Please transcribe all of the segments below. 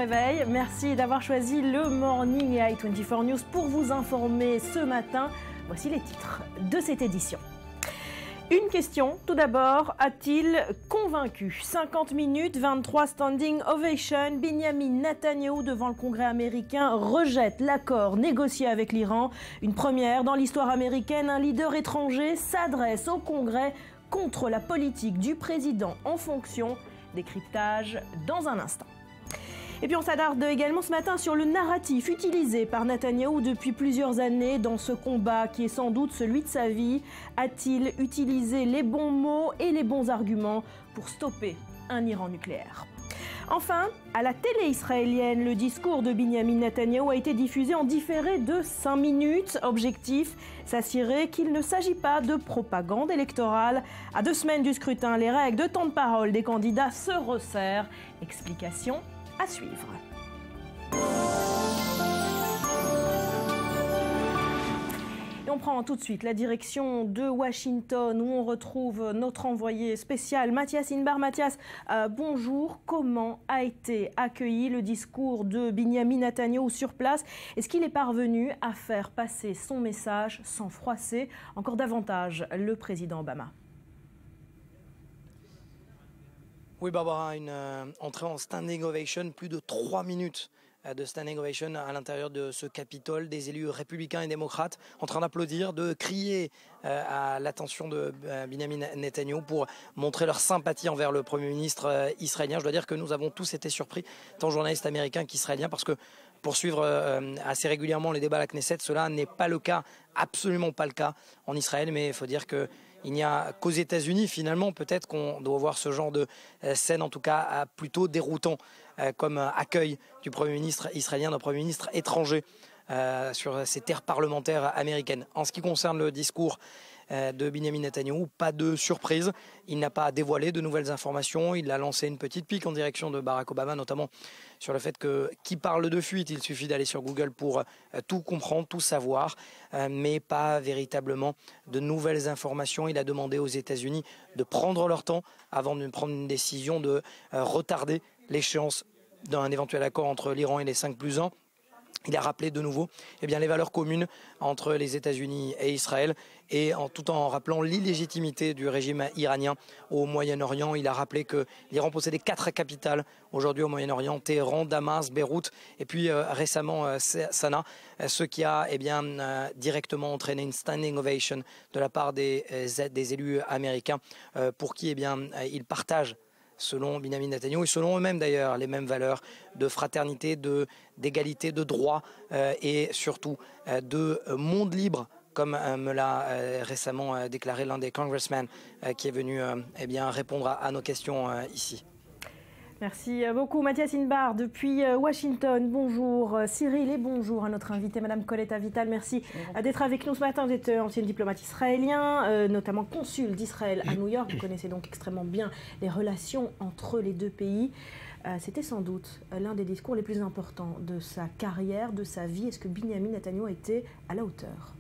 réveil. Merci d'avoir choisi le Morning et i24 News pour vous informer ce matin. Voici les titres de cette édition. Une question, tout d'abord, a-t-il convaincu? 50 minutes, 23 standing ovation. Benjamin Netanyahou devant le Congrès américain rejette l'accord négocié avec l'Iran. Une première dans l'histoire américaine, un leader étranger s'adresse au Congrès contre la politique du président en fonction. Décryptage dans un instant. Et puis on s'attarde également ce matin sur le narratif utilisé par Netanyahou depuis plusieurs années dans ce combat qui est sans doute celui de sa vie. A-t-il utilisé les bons mots et les bons arguments pour stopper un Iran nucléaire? Enfin, à la télé israélienne, le discours de Benjamin Netanyahou a été diffusé en différé de 5 minutes. Objectif, s'assurer qu'il ne s'agit pas de propagande électorale. À 2 semaines du scrutin, les règles de temps de parole des candidats se resserrent. Explication à suivre. Et on prend tout de suite la direction de Washington où on retrouve notre envoyé spécial Mathias Inbar. Mathias, bonjour. Comment a été accueilli le discours de Benjamin Netanyahou sur place? Est-ce qu'il est parvenu à faire passer son message sans froisser encore davantage le président Obama? Oui, Barbara, une entrée en standing ovation, plus de 3 minutes de standing ovation à l'intérieur de ce Capitole, des élus républicains et démocrates en train d'applaudir, de crier à l'attention de Benjamin Netanyahou pour montrer leur sympathie envers le Premier ministre israélien. Je dois dire que nous avons tous été surpris, tant journalistes américains qu'israéliens, parce que pour suivre assez régulièrement les débats à la Knesset, cela n'est pas le cas, absolument pas le cas en Israël, mais il faut dire que il n'y a qu'aux États-Unis, finalement, peut-être qu'on doit voir ce genre de scène, en tout cas plutôt déroutant, comme accueil du Premier ministre israélien, d'un Premier ministre étranger sur ces terres parlementaires américaines. En ce qui concerne le discours de Benjamin Netanyahou, pas de surprise. Il n'a pas dévoilé de nouvelles informations. Il a lancé une petite pique en direction de Barack Obama, notamment sur le fait que qui parle de fuite, il suffit d'aller sur Google pour tout comprendre, tout savoir, mais pas véritablement de nouvelles informations. Il a demandé aux États-Unis de prendre leur temps avant de prendre une décision de retarder l'échéance d'un éventuel accord entre l'Iran et les 5+1. Il a rappelé de nouveau les valeurs communes entre les États-Unis et Israël et tout en rappelant l'illégitimité du régime iranien au Moyen-Orient. Il a rappelé que l'Iran possédait 4 capitales aujourd'hui au Moyen-Orient, Téhéran, Damas, Beyrouth et puis récemment Sanaa, ce qui a directement entraîné une standing ovation de la part des élus américains pour qui ils partagent, selon Benjamin Netanyahou et selon eux-mêmes d'ailleurs, les mêmes valeurs de fraternité, d'égalité, de droit et surtout de monde libre, comme me l'a récemment déclaré l'un des congressmen qui est venu répondre à nos questions ici. Merci beaucoup Mathias Inbar depuis Washington. Bonjour Cyril et bonjour à notre invitée Madame Colette Avital. Merci d'être avec nous ce matin. Vous êtes ancien diplomate israélien, notamment consul d'Israël à New York. Vous connaissez donc extrêmement bien les relations entre les deux pays. C'était sans doute l'un des discours les plus importants de sa carrière, de sa vie. Est-ce que Benjamin Netanyahou a été à la hauteur?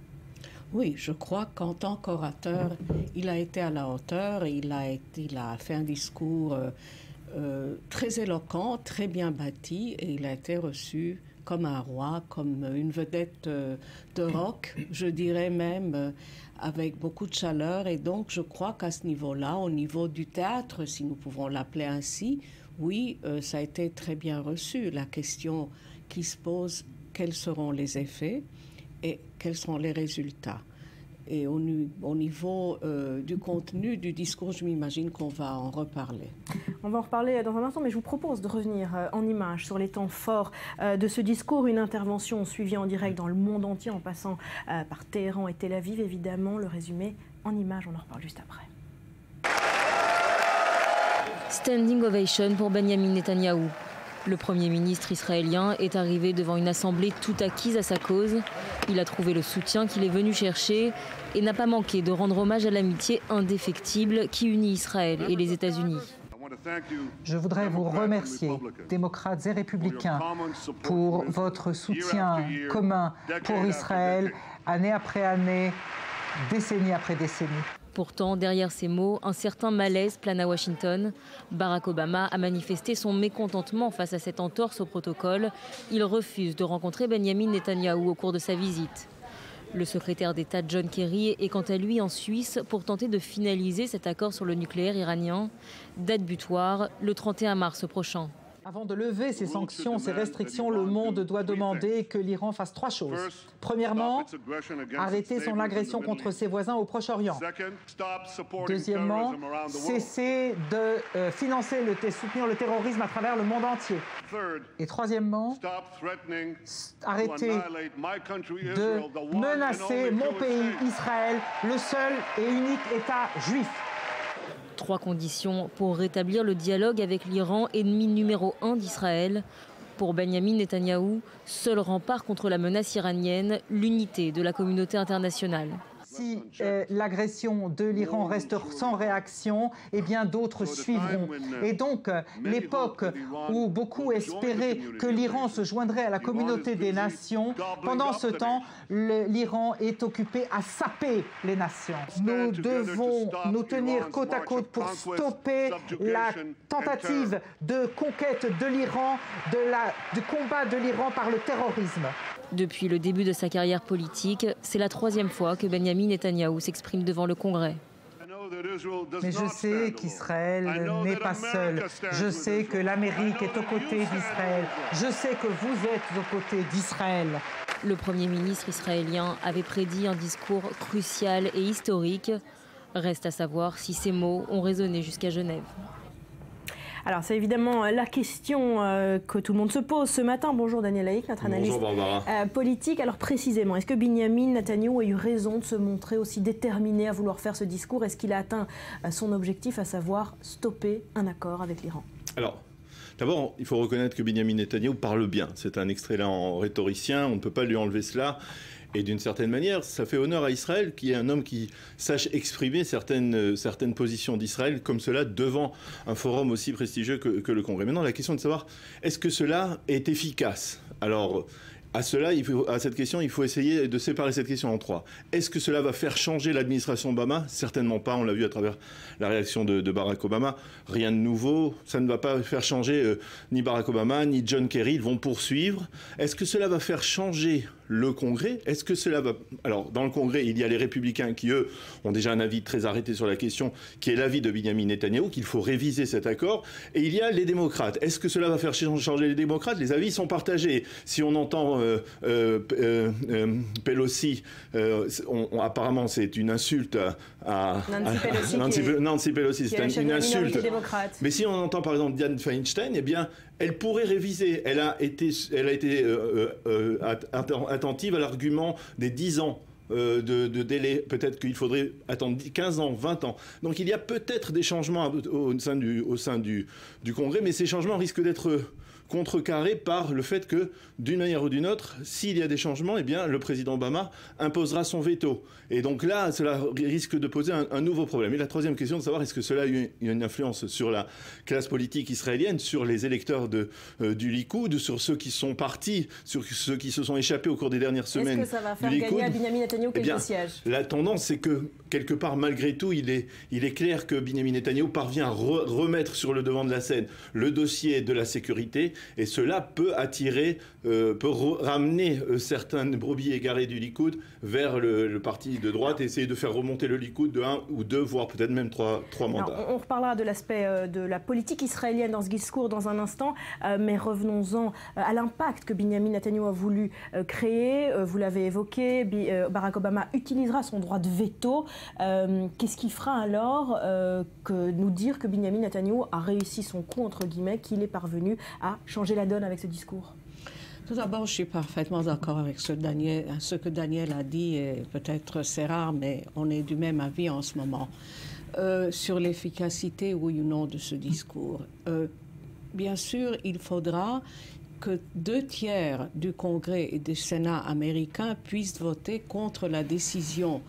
Oui, je crois qu'en tant qu'orateur, il a été à la hauteur. Et il a fait un discours très éloquent, très bien bâti, et il a été reçu comme un roi, comme une vedette de rock, je dirais même avec beaucoup de chaleur. Et donc je crois qu'à ce niveau-là, au niveau du théâtre, si nous pouvons l'appeler ainsi, oui, ça a été très bien reçu. La question qui se pose, quels seront les effets et quels seront les résultats? Et au niveau du contenu du discours, je m'imagine qu'on va en reparler. On va en reparler dans un instant, mais je vous propose de revenir en images sur les temps forts de ce discours. Une intervention suivie en direct dans le monde entier, en passant par Téhéran et Tel Aviv, évidemment. Le résumé en images, on en reparle juste après. Standing ovation pour Benjamin Netanyahou. Le Premier ministre israélien est arrivé devant une assemblée tout acquise à sa cause. Il a trouvé le soutien qu'il est venu chercher et n'a pas manqué de rendre hommage à l'amitié indéfectible qui unit Israël et les États-Unis. Je voudrais vous remercier, démocrates et républicains, pour votre soutien commun pour Israël, année après année, décennie après décennie. Pourtant, derrière ces mots, un certain malaise plane à Washington. Barack Obama a manifesté son mécontentement face à cette entorse au protocole. Il refuse de rencontrer Benyamin Netanyahou au cours de sa visite. Le secrétaire d'État John Kerry est quant à lui en Suisse pour tenter de finaliser cet accord sur le nucléaire iranien. Date butoir, le 31 mars prochain. Avant de lever ces sanctions, ces restrictions, le monde doit demander que l'Iran fasse 3 choses. Premièrement, arrêter son agression contre ses voisins au Proche-Orient. Deuxièmement, cesser de financer et soutenir le terrorisme à travers le monde entier. Et troisièmement, arrêter de menacer mon pays, Israël, le seul et unique État juif. 3 conditions pour rétablir le dialogue avec l'Iran, ennemi numéro 1 d'Israël. Pour Benyamin Netanyahou, seul rempart contre la menace iranienne, l'unité de la communauté internationale. Si l'agression de l'Iran reste sans réaction, eh bien d'autres suivront. Et donc, l'époque où beaucoup espéraient que l'Iran se joindrait à la communauté des nations, pendant ce temps, l'Iran est occupé à saper les nations. Nous devons nous tenir côte à côte pour stopper la tentative de conquête de l'Iran, du combat de l'Iran par le terrorisme. Depuis le début de sa carrière politique, c'est la 3e fois que Benyamin Netanyahou s'exprime devant le Congrès. Mais je sais qu'Israël n'est pas seul. Je sais que l'Amérique est aux côtés d'Israël. Je sais que vous êtes aux côtés d'Israël. Le Premier ministre israélien avait prédit un discours crucial et historique. Reste à savoir si ces mots ont résonné jusqu'à Genève. Alors, c'est évidemment la question que tout le monde se pose ce matin. Bonjour Daniel Laïc, notre analyste politique. Alors précisément, est-ce que Benyamin Netanyahou a eu raison de se montrer aussi déterminé à vouloir faire ce discours? Est-ce qu'il a atteint son objectif, à savoir stopper un accord avec l'Iran? Alors, d'abord, il faut reconnaître que Benyamin Netanyahou parle bien. C'est un excellent rhétoricien, on ne peut pas lui enlever cela. Et d'une certaine manière, ça fait honneur à Israël, qui est un homme qui sache exprimer certaines positions d'Israël comme cela devant un forum aussi prestigieux que le Congrès. Maintenant, la question est de savoir, est-ce que cela est efficace? Alors, à cette question, il faut essayer de séparer cette question en 3. Est-ce que cela va faire changer l'administration Obama? Certainement pas, on l'a vu à travers la réaction de Barack Obama. Rien de nouveau, ça ne va pas faire changer ni Barack Obama, ni John Kerry, ils vont poursuivre. Est-ce que cela va faire changer le Congrès? Est-ce que cela va... Alors, dans le Congrès, il y a les Républicains qui, eux, ont déjà un avis très arrêté sur la question, qui est l'avis de Benyamin Netanyahou, qu'il faut réviser cet accord. Et il y a les démocrates. Est-ce que cela va faire changer les démocrates? Les avis sont partagés. Si on entend Pelosi, apparemment, c'est une insulte à Nancy Pelosi, c'est une insulte. Mais si on entend, par exemple, Dianne Feinstein, eh bien, elle pourrait réviser. Elle a été attentive à l'argument des 10 ans de délai. Peut-être qu'il faudrait attendre 15 ans, 20 ans. Donc il y a peut-être des changements au sein du Congrès, mais ces changements risquent d'être contrecarré par le fait que, d'une manière ou d'une autre, s'il y a des changements, eh bien, le président Obama imposera son veto. Et donc là, cela risque de poser un nouveau problème. Et la troisième question, de savoir est-ce que cela a eu une influence sur la classe politique israélienne, sur les électeurs du Likoud, sur ceux qui sont partis, sur ceux qui se sont échappés au cours des dernières semaines. Est-ce que ça va faire gagner à Benyamin Netanyahou quelques sièges? La tendance, c'est que, quelque part, malgré tout, il est clair que Benyamin Netanyahou parvient à remettre sur le devant de la scène le dossier de la sécurité. Et cela peut ramener certaines brebis égarées du Likoud vers le parti de droite et essayer de faire remonter le Likoud de 1 ou 2, voire peut-être même 3 mandats. Alors, on reparlera de l'aspect de la politique israélienne dans ce discours dans un instant, mais revenons-en à l'impact que Benyamin Netanyahou a voulu créer. Vous l'avez évoqué, Barack Obama utilisera son droit de veto. Qu'est-ce qui fera alors que nous dire que Benyamin Netanyahou a réussi son coup, entre guillemets, qu'il est parvenu à changer la donne avec ce discours? Tout d'abord, je suis parfaitement d'accord avec ce que Daniel a dit, et peut-être c'est rare, mais on est du même avis en ce moment, sur l'efficacité, oui ou non, de ce discours. Bien sûr, il faudra que 2/3 du Congrès et du Sénat américain puissent voter contre la décision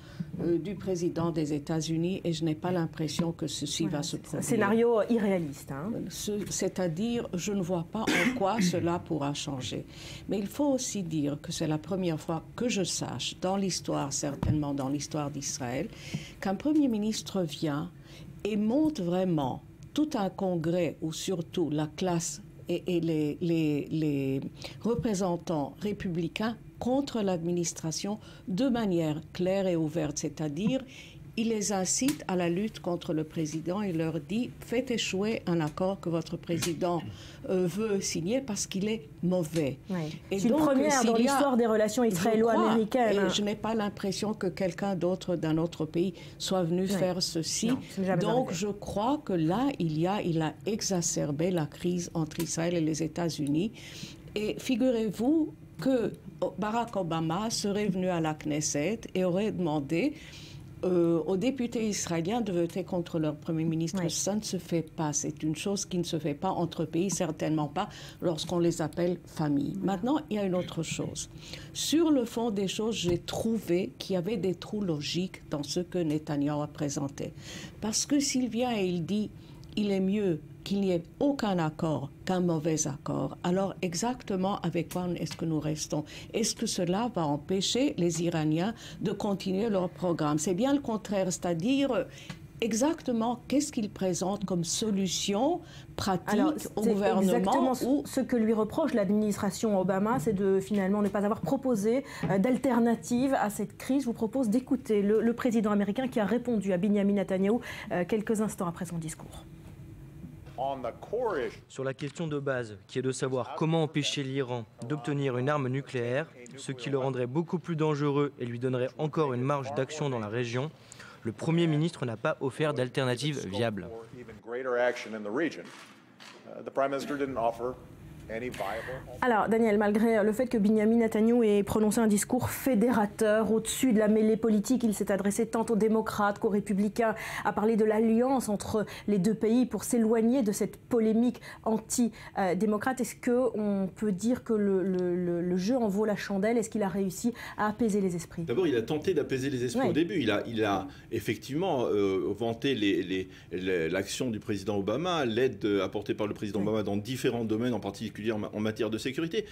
du président des États-Unis, et je n'ai pas l'impression que ceci va se produire. Un scénario irréaliste. Hein. C'est-à-dire, je ne vois pas en quoi cela pourra changer. Mais il faut aussi dire que c'est la première fois que je sache, dans l'histoire, certainement dans l'histoire d'Israël, qu'un Premier ministre vient et monte vraiment tout un congrès, ou surtout la classe et les représentants républicains contre l'administration de manière claire et ouverte, c'est-à-dire il les incite à la lutte contre le président et leur dit « Faites échouer un accord que votre président veut signer parce qu'il est mauvais. Oui. » C'est une première dans l'histoire des relations israélo-américaines. Et je n'ai pas l'impression que quelqu'un d'autre d'un autre pays soit venu faire ceci. Non, donc je crois que là, il a exacerbé la crise entre Israël et les États-Unis. Et figurez-vous que Barack Obama serait venu à la Knesset et aurait demandé aux députés israéliens de voter contre leur Premier ministre. Oui. Ça ne se fait pas. C'est une chose qui ne se fait pas entre pays, certainement pas lorsqu'on les appelle famille. Maintenant, il y a une autre chose. Sur le fond des choses, j'ai trouvé qu'il y avait des trous logiques dans ce que Netanyahou a présenté. Parce que s'il vient et il dit il est mieux qu'il n'y ait aucun accord qu'un mauvais accord, alors exactement avec quoi est-ce que nous restons? Est-ce que cela va empêcher les Iraniens de continuer leur programme? C'est bien le contraire, c'est-à-dire exactement qu'est-ce qu'ils présentent comme solution pratique au gouvernement. Exactement ce que lui reproche l'administration Obama, c'est de finalement ne pas avoir proposé d'alternative à cette crise. Je vous propose d'écouter le président américain qui a répondu à Benjamin Netanyahou quelques instants après son discours. Sur la question de base, qui est de savoir comment empêcher l'Iran d'obtenir une arme nucléaire, ce qui le rendrait beaucoup plus dangereux et lui donnerait encore une marge d'action dans la région, le Premier ministre n'a pas offert d'alternative viable. Alors, Daniel, malgré le fait que Benjamin Netanyahou ait prononcé un discours fédérateur au-dessus de la mêlée politique, il s'est adressé tant aux démocrates qu'aux républicains, a parlé de l'alliance entre les deux pays pour s'éloigner de cette polémique anti-démocrate. Est-ce qu'on peut dire que le jeu en vaut la chandelle? Est-ce qu'il a réussi à apaiser les esprits? D'abord, il a tenté d'apaiser les esprits au début. Il a effectivement vanté l'action du président Obama, l'aide apportée par le président Obama dans différents domaines, en particulier en matière de sécurité.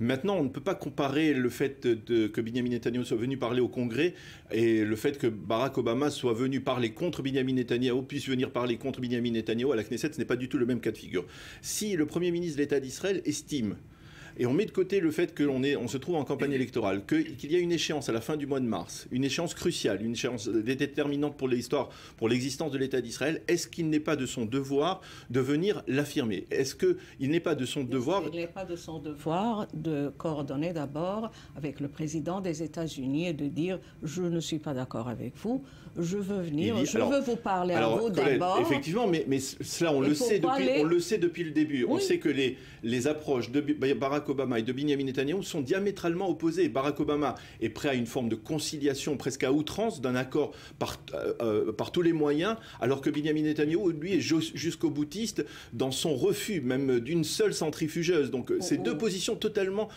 Maintenant, on ne peut pas comparer le fait que Benjamin Netanyahou soit venu parler au Congrès et le fait que Barack Obama soit venu parler contre Benjamin Netanyahou, puisse venir parler contre Benjamin Netanyahou à la Knesset. Ce n'est pas du tout le même cas de figure. Si le Premier ministre de l'État d'Israël estime, et on met de côté le fait qu'on se trouve en campagne électorale, qu'il y a une échéance à la fin du mois de mars, une échéance cruciale, une échéance déterminante pour l'histoire, pour l'existence de l'État d'Israël, est-ce qu'il n'est pas de son devoir de venir l'affirmer? Est-ce qu'il n'est pas de son devoir... Il n'est pas de son devoir de coordonner d'abord avec le président des États-Unis et de dire « je ne suis pas d'accord avec vous, je veux venir, je veux vous parler à vous d'abord ». Effectivement, mais cela on le sait depuis le début. Oui. On sait que les approches de Barack Obama et de Benjamin Netanyahou sont diamétralement opposés. Barack Obama est prêt à une forme de conciliation presque à outrance d'un accord par tous les moyens, alors que Benjamin Netanyahou, lui, est jusqu'au boutiste dans son refus même d'une seule centrifugeuse. Donc c'est deux positions totalement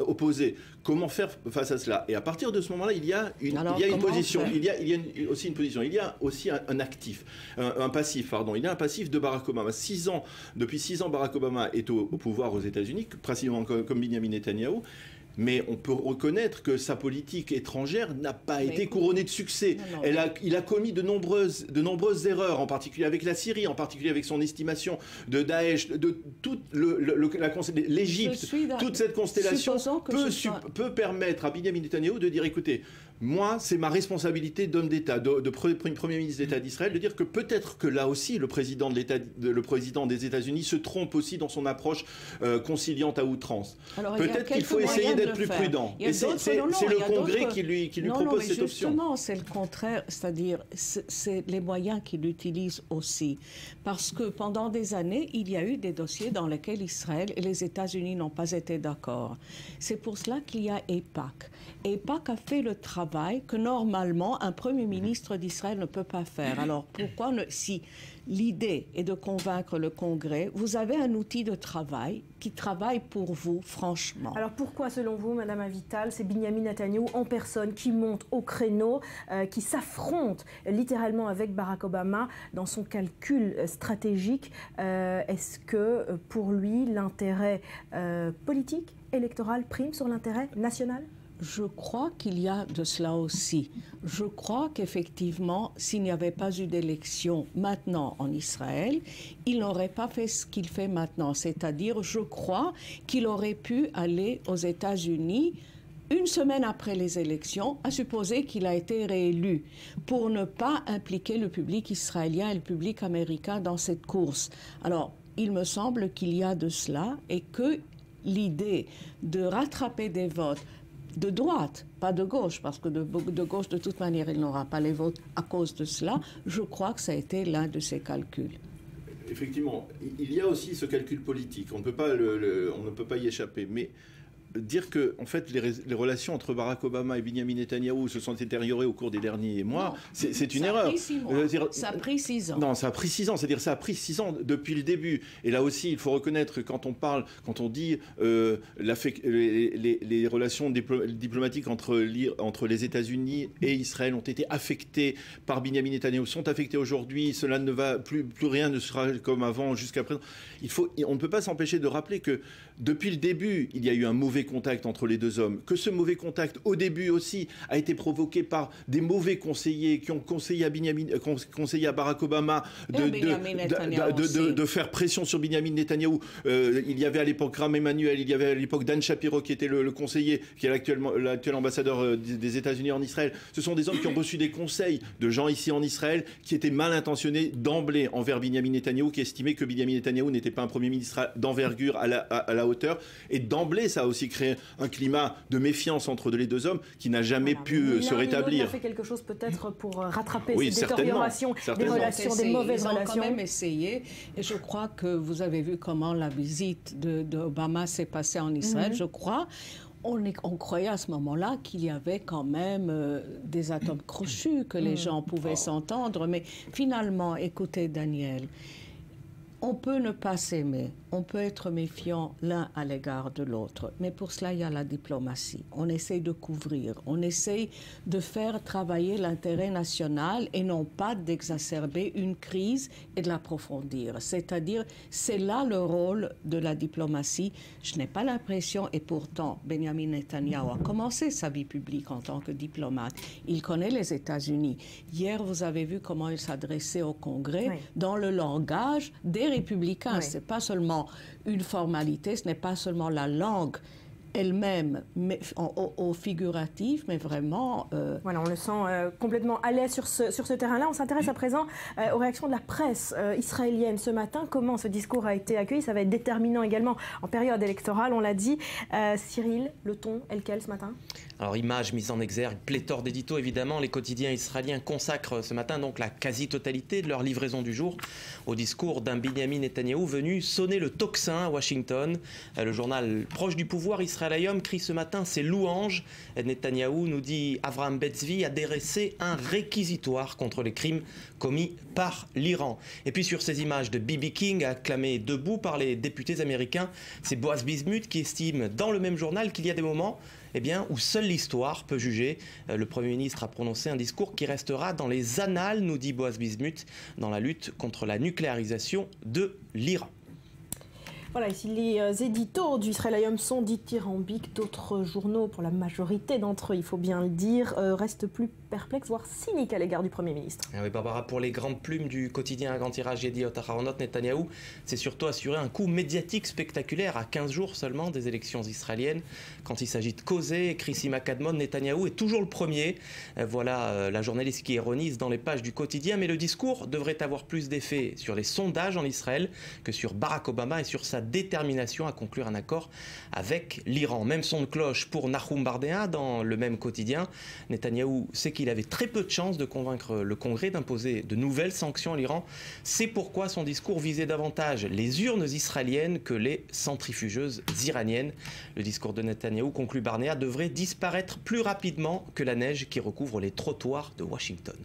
opposées. Comment faire face à cela? Et à partir de ce moment-là, il y a une position. Il y a aussi une position. Il y a aussi un actif, un passif, pardon. Il y a un passif de Barack Obama. Depuis 6 ans, Barack Obama est au pouvoir aux États-Unis, principalement comme Benjamin Netanyahou. Mais on peut reconnaître que sa politique étrangère n'a pas été couronnée de succès. Il a commis de nombreuses erreurs, en particulier avec la Syrie, en particulier avec son estimation de Daesh, de toute l'Égypte. Toute cette constellation peut permettre à Benjamin Netanyahou de dire, écoutez, moi, c'est ma responsabilité d'homme d'État, de Premier ministre d'État d'Israël, de dire que peut-être que là aussi, le président des États-Unis se trompe aussi dans son approche conciliante à outrance. Peut-être qu'il faut essayer d'être plus prudent. Et c'est le Congrès qui lui propose cette option. Justement, c'est le contraire, c'est-à-dire c'est les moyens qu'il utilise aussi. Parce que pendant des années, il y a eu des dossiers dans lesquels Israël et les États-Unis n'ont pas été d'accord. C'est pour cela qu'il y a AIPAC. AIPAC a fait le travail travail que normalement un Premier ministre d'Israël ne peut pas faire. Alors pourquoi si l'idée est de convaincre le Congrès, vous avez un outil de travail qui travaille pour vous, franchement. Alors pourquoi, selon vous, Madame Avital, c'est Binyamin Netanyahou en personne qui monte au créneau, qui s'affronte littéralement avec Barack Obama dans son calcul stratégique? Est-ce que pour lui, l'intérêt politique, électoral prime sur l'intérêt national? Je crois qu'il y a de cela aussi. Je crois qu'effectivement, s'il n'y avait pas eu d'élection maintenant en Israël, il n'aurait pas fait ce qu'il fait maintenant. C'est-à-dire, je crois qu'il aurait pu aller aux États-Unis une semaine après les élections, à supposer qu'il a été réélu, pour ne pas impliquer le public israélien et le public américain dans cette course. Alors, il me semble qu'il y a de cela et que l'idée de rattraper des votes de droite, pas de gauche, parce que de gauche, de toute manière, il n'aura pas les votes à cause de cela. Je crois que ça a été l'un de ses calculs. Effectivement, il y a aussi ce calcul politique. On ne peut pas y échapper. Mais dire que, en fait, les relations entre Barack Obama et Binyamin Netanyahou se sont détériorées au cours des derniers mois, c'est une erreur. Ça a pris 6 ans. Non, ça a pris 6 ans. C'est-à-dire ça a pris 6 ans depuis le début. Et là aussi, il faut reconnaître que quand on dit les relations diplomatiques entre les États-Unis et Israël ont été affectées par Binyamin Netanyahou, sont affectées aujourd'hui. Cela ne va plus rien ne sera comme avant jusqu'à présent. On ne peut pas s'empêcher de rappeler que depuis le début, il y a eu un mauvais contact entre les deux hommes, que ce mauvais contact, au début aussi, a été provoqué par des mauvais conseillers qui ont conseillé à Barack Obama de faire pression sur Binyamin Netanyahou. Il y avait à l'époque Rahm Emanuel, il y avait à l'époque Dan Shapiro qui était le conseiller, qui est l'actuel ambassadeur des États-Unis en Israël. Ce sont des hommes qui ont reçu des conseils de gens ici en Israël qui étaient mal intentionnés d'emblée envers Binyamin Netanyahou, qui estimaient que Binyamin Netanyahou n'était pas un Premier ministre d'envergure à la hauteur. Et d'emblée, ça a aussi créé un climat de méfiance entre les deux hommes qui n'a jamais pu se rétablir. Il a fait quelque chose peut-être pour rattraper cette détérioration des relations, des mauvaises relations. Ils ont quand même essayé. Et je crois que vous avez vu comment la visite d'Obama s'est passée en Israël. Je crois. On croyait à ce moment-là qu'il y avait quand même des atomes crochus, que les gens pouvaient s'entendre. Mais finalement, écoutez, Daniel, on peut ne pas s'aimer, on peut être méfiant l'un à l'égard de l'autre, mais pour cela, il y a la diplomatie. On essaye de couvrir, on essaye de faire travailler l'intérêt national et non pas d'exacerber une crise et de l'approfondir. C'est-à-dire, c'est là le rôle de la diplomatie. Je n'ai pas l'impression, et pourtant, Benjamin Netanyahou a commencé sa vie publique en tant que diplomate. Il connaît les États-Unis. Hier, vous avez vu comment il s'adressait au Congrès dans le langage des républicains. Ce n'est pas seulement une formalité, ce n'est pas seulement la langue elle-même, mais au figuratif, mais vraiment... Voilà, on le sent complètement à l'aise sur ce terrain-là. On s'intéresse à présent aux réactions de la presse israélienne ce matin. Comment ce discours a été accueilli? Ça va être déterminant également en période électorale, on l'a dit. Cyril, le ton est lequel ce matin? Alors, images mises en exergue, pléthore d'éditos, évidemment. Les quotidiens israéliens consacrent ce matin donc la quasi-totalité de leur livraison du jour au discours d'un Binyamin Netanyahou venu sonner le tocsin à Washington. Le journal proche du pouvoir, Israël Hayom, crie ce matin ses louanges. Netanyahou, nous dit Avraham Betzvi, a dressé un réquisitoire contre les crimes commis par l'Iran. Et puis sur ces images de B.B. King acclamé debout par les députés américains, c'est Boaz Bismuth qui estime dans le même journal qu'il y a des moments où seule l'histoire peut juger. Le Premier ministre a prononcé un discours qui restera dans les annales, nous dit Boaz Bismuth, dans la lutte contre la nucléarisation de l'Iran. Voilà, ici les éditos du Israël Hayom sont dithyrambiques. D'autres journaux, pour la majorité d'entre eux, il faut bien le dire, restent plus perplexes, voire cyniques à l'égard du Premier ministre. Oui, Barbara, pour les grandes plumes du quotidien à grand tirage Yediot Aharonot, Netanyahou s'est surtout assuré un coup médiatique spectaculaire à 15 jours seulement des élections israéliennes. Quand il s'agit de causer, écrit Sima Kadmon, Netanyahou est toujours le premier. Voilà la journaliste qui ironise dans les pages du quotidien, mais le discours devrait avoir plus d'effet sur les sondages en Israël que sur Barack Obama et sur sa détermination à conclure un accord avec l'Iran. Même son de cloche pour Nahum Bardea dans le même quotidien. Netanyahou sait qu'il avait très peu de chances de convaincre le Congrès d'imposer de nouvelles sanctions à l'Iran. C'est pourquoi son discours visait davantage les urnes israéliennes que les centrifugeuses iraniennes. Le discours de Netanyahou, conclut Bardea, devrait disparaître plus rapidement que la neige qui recouvre les trottoirs de Washington.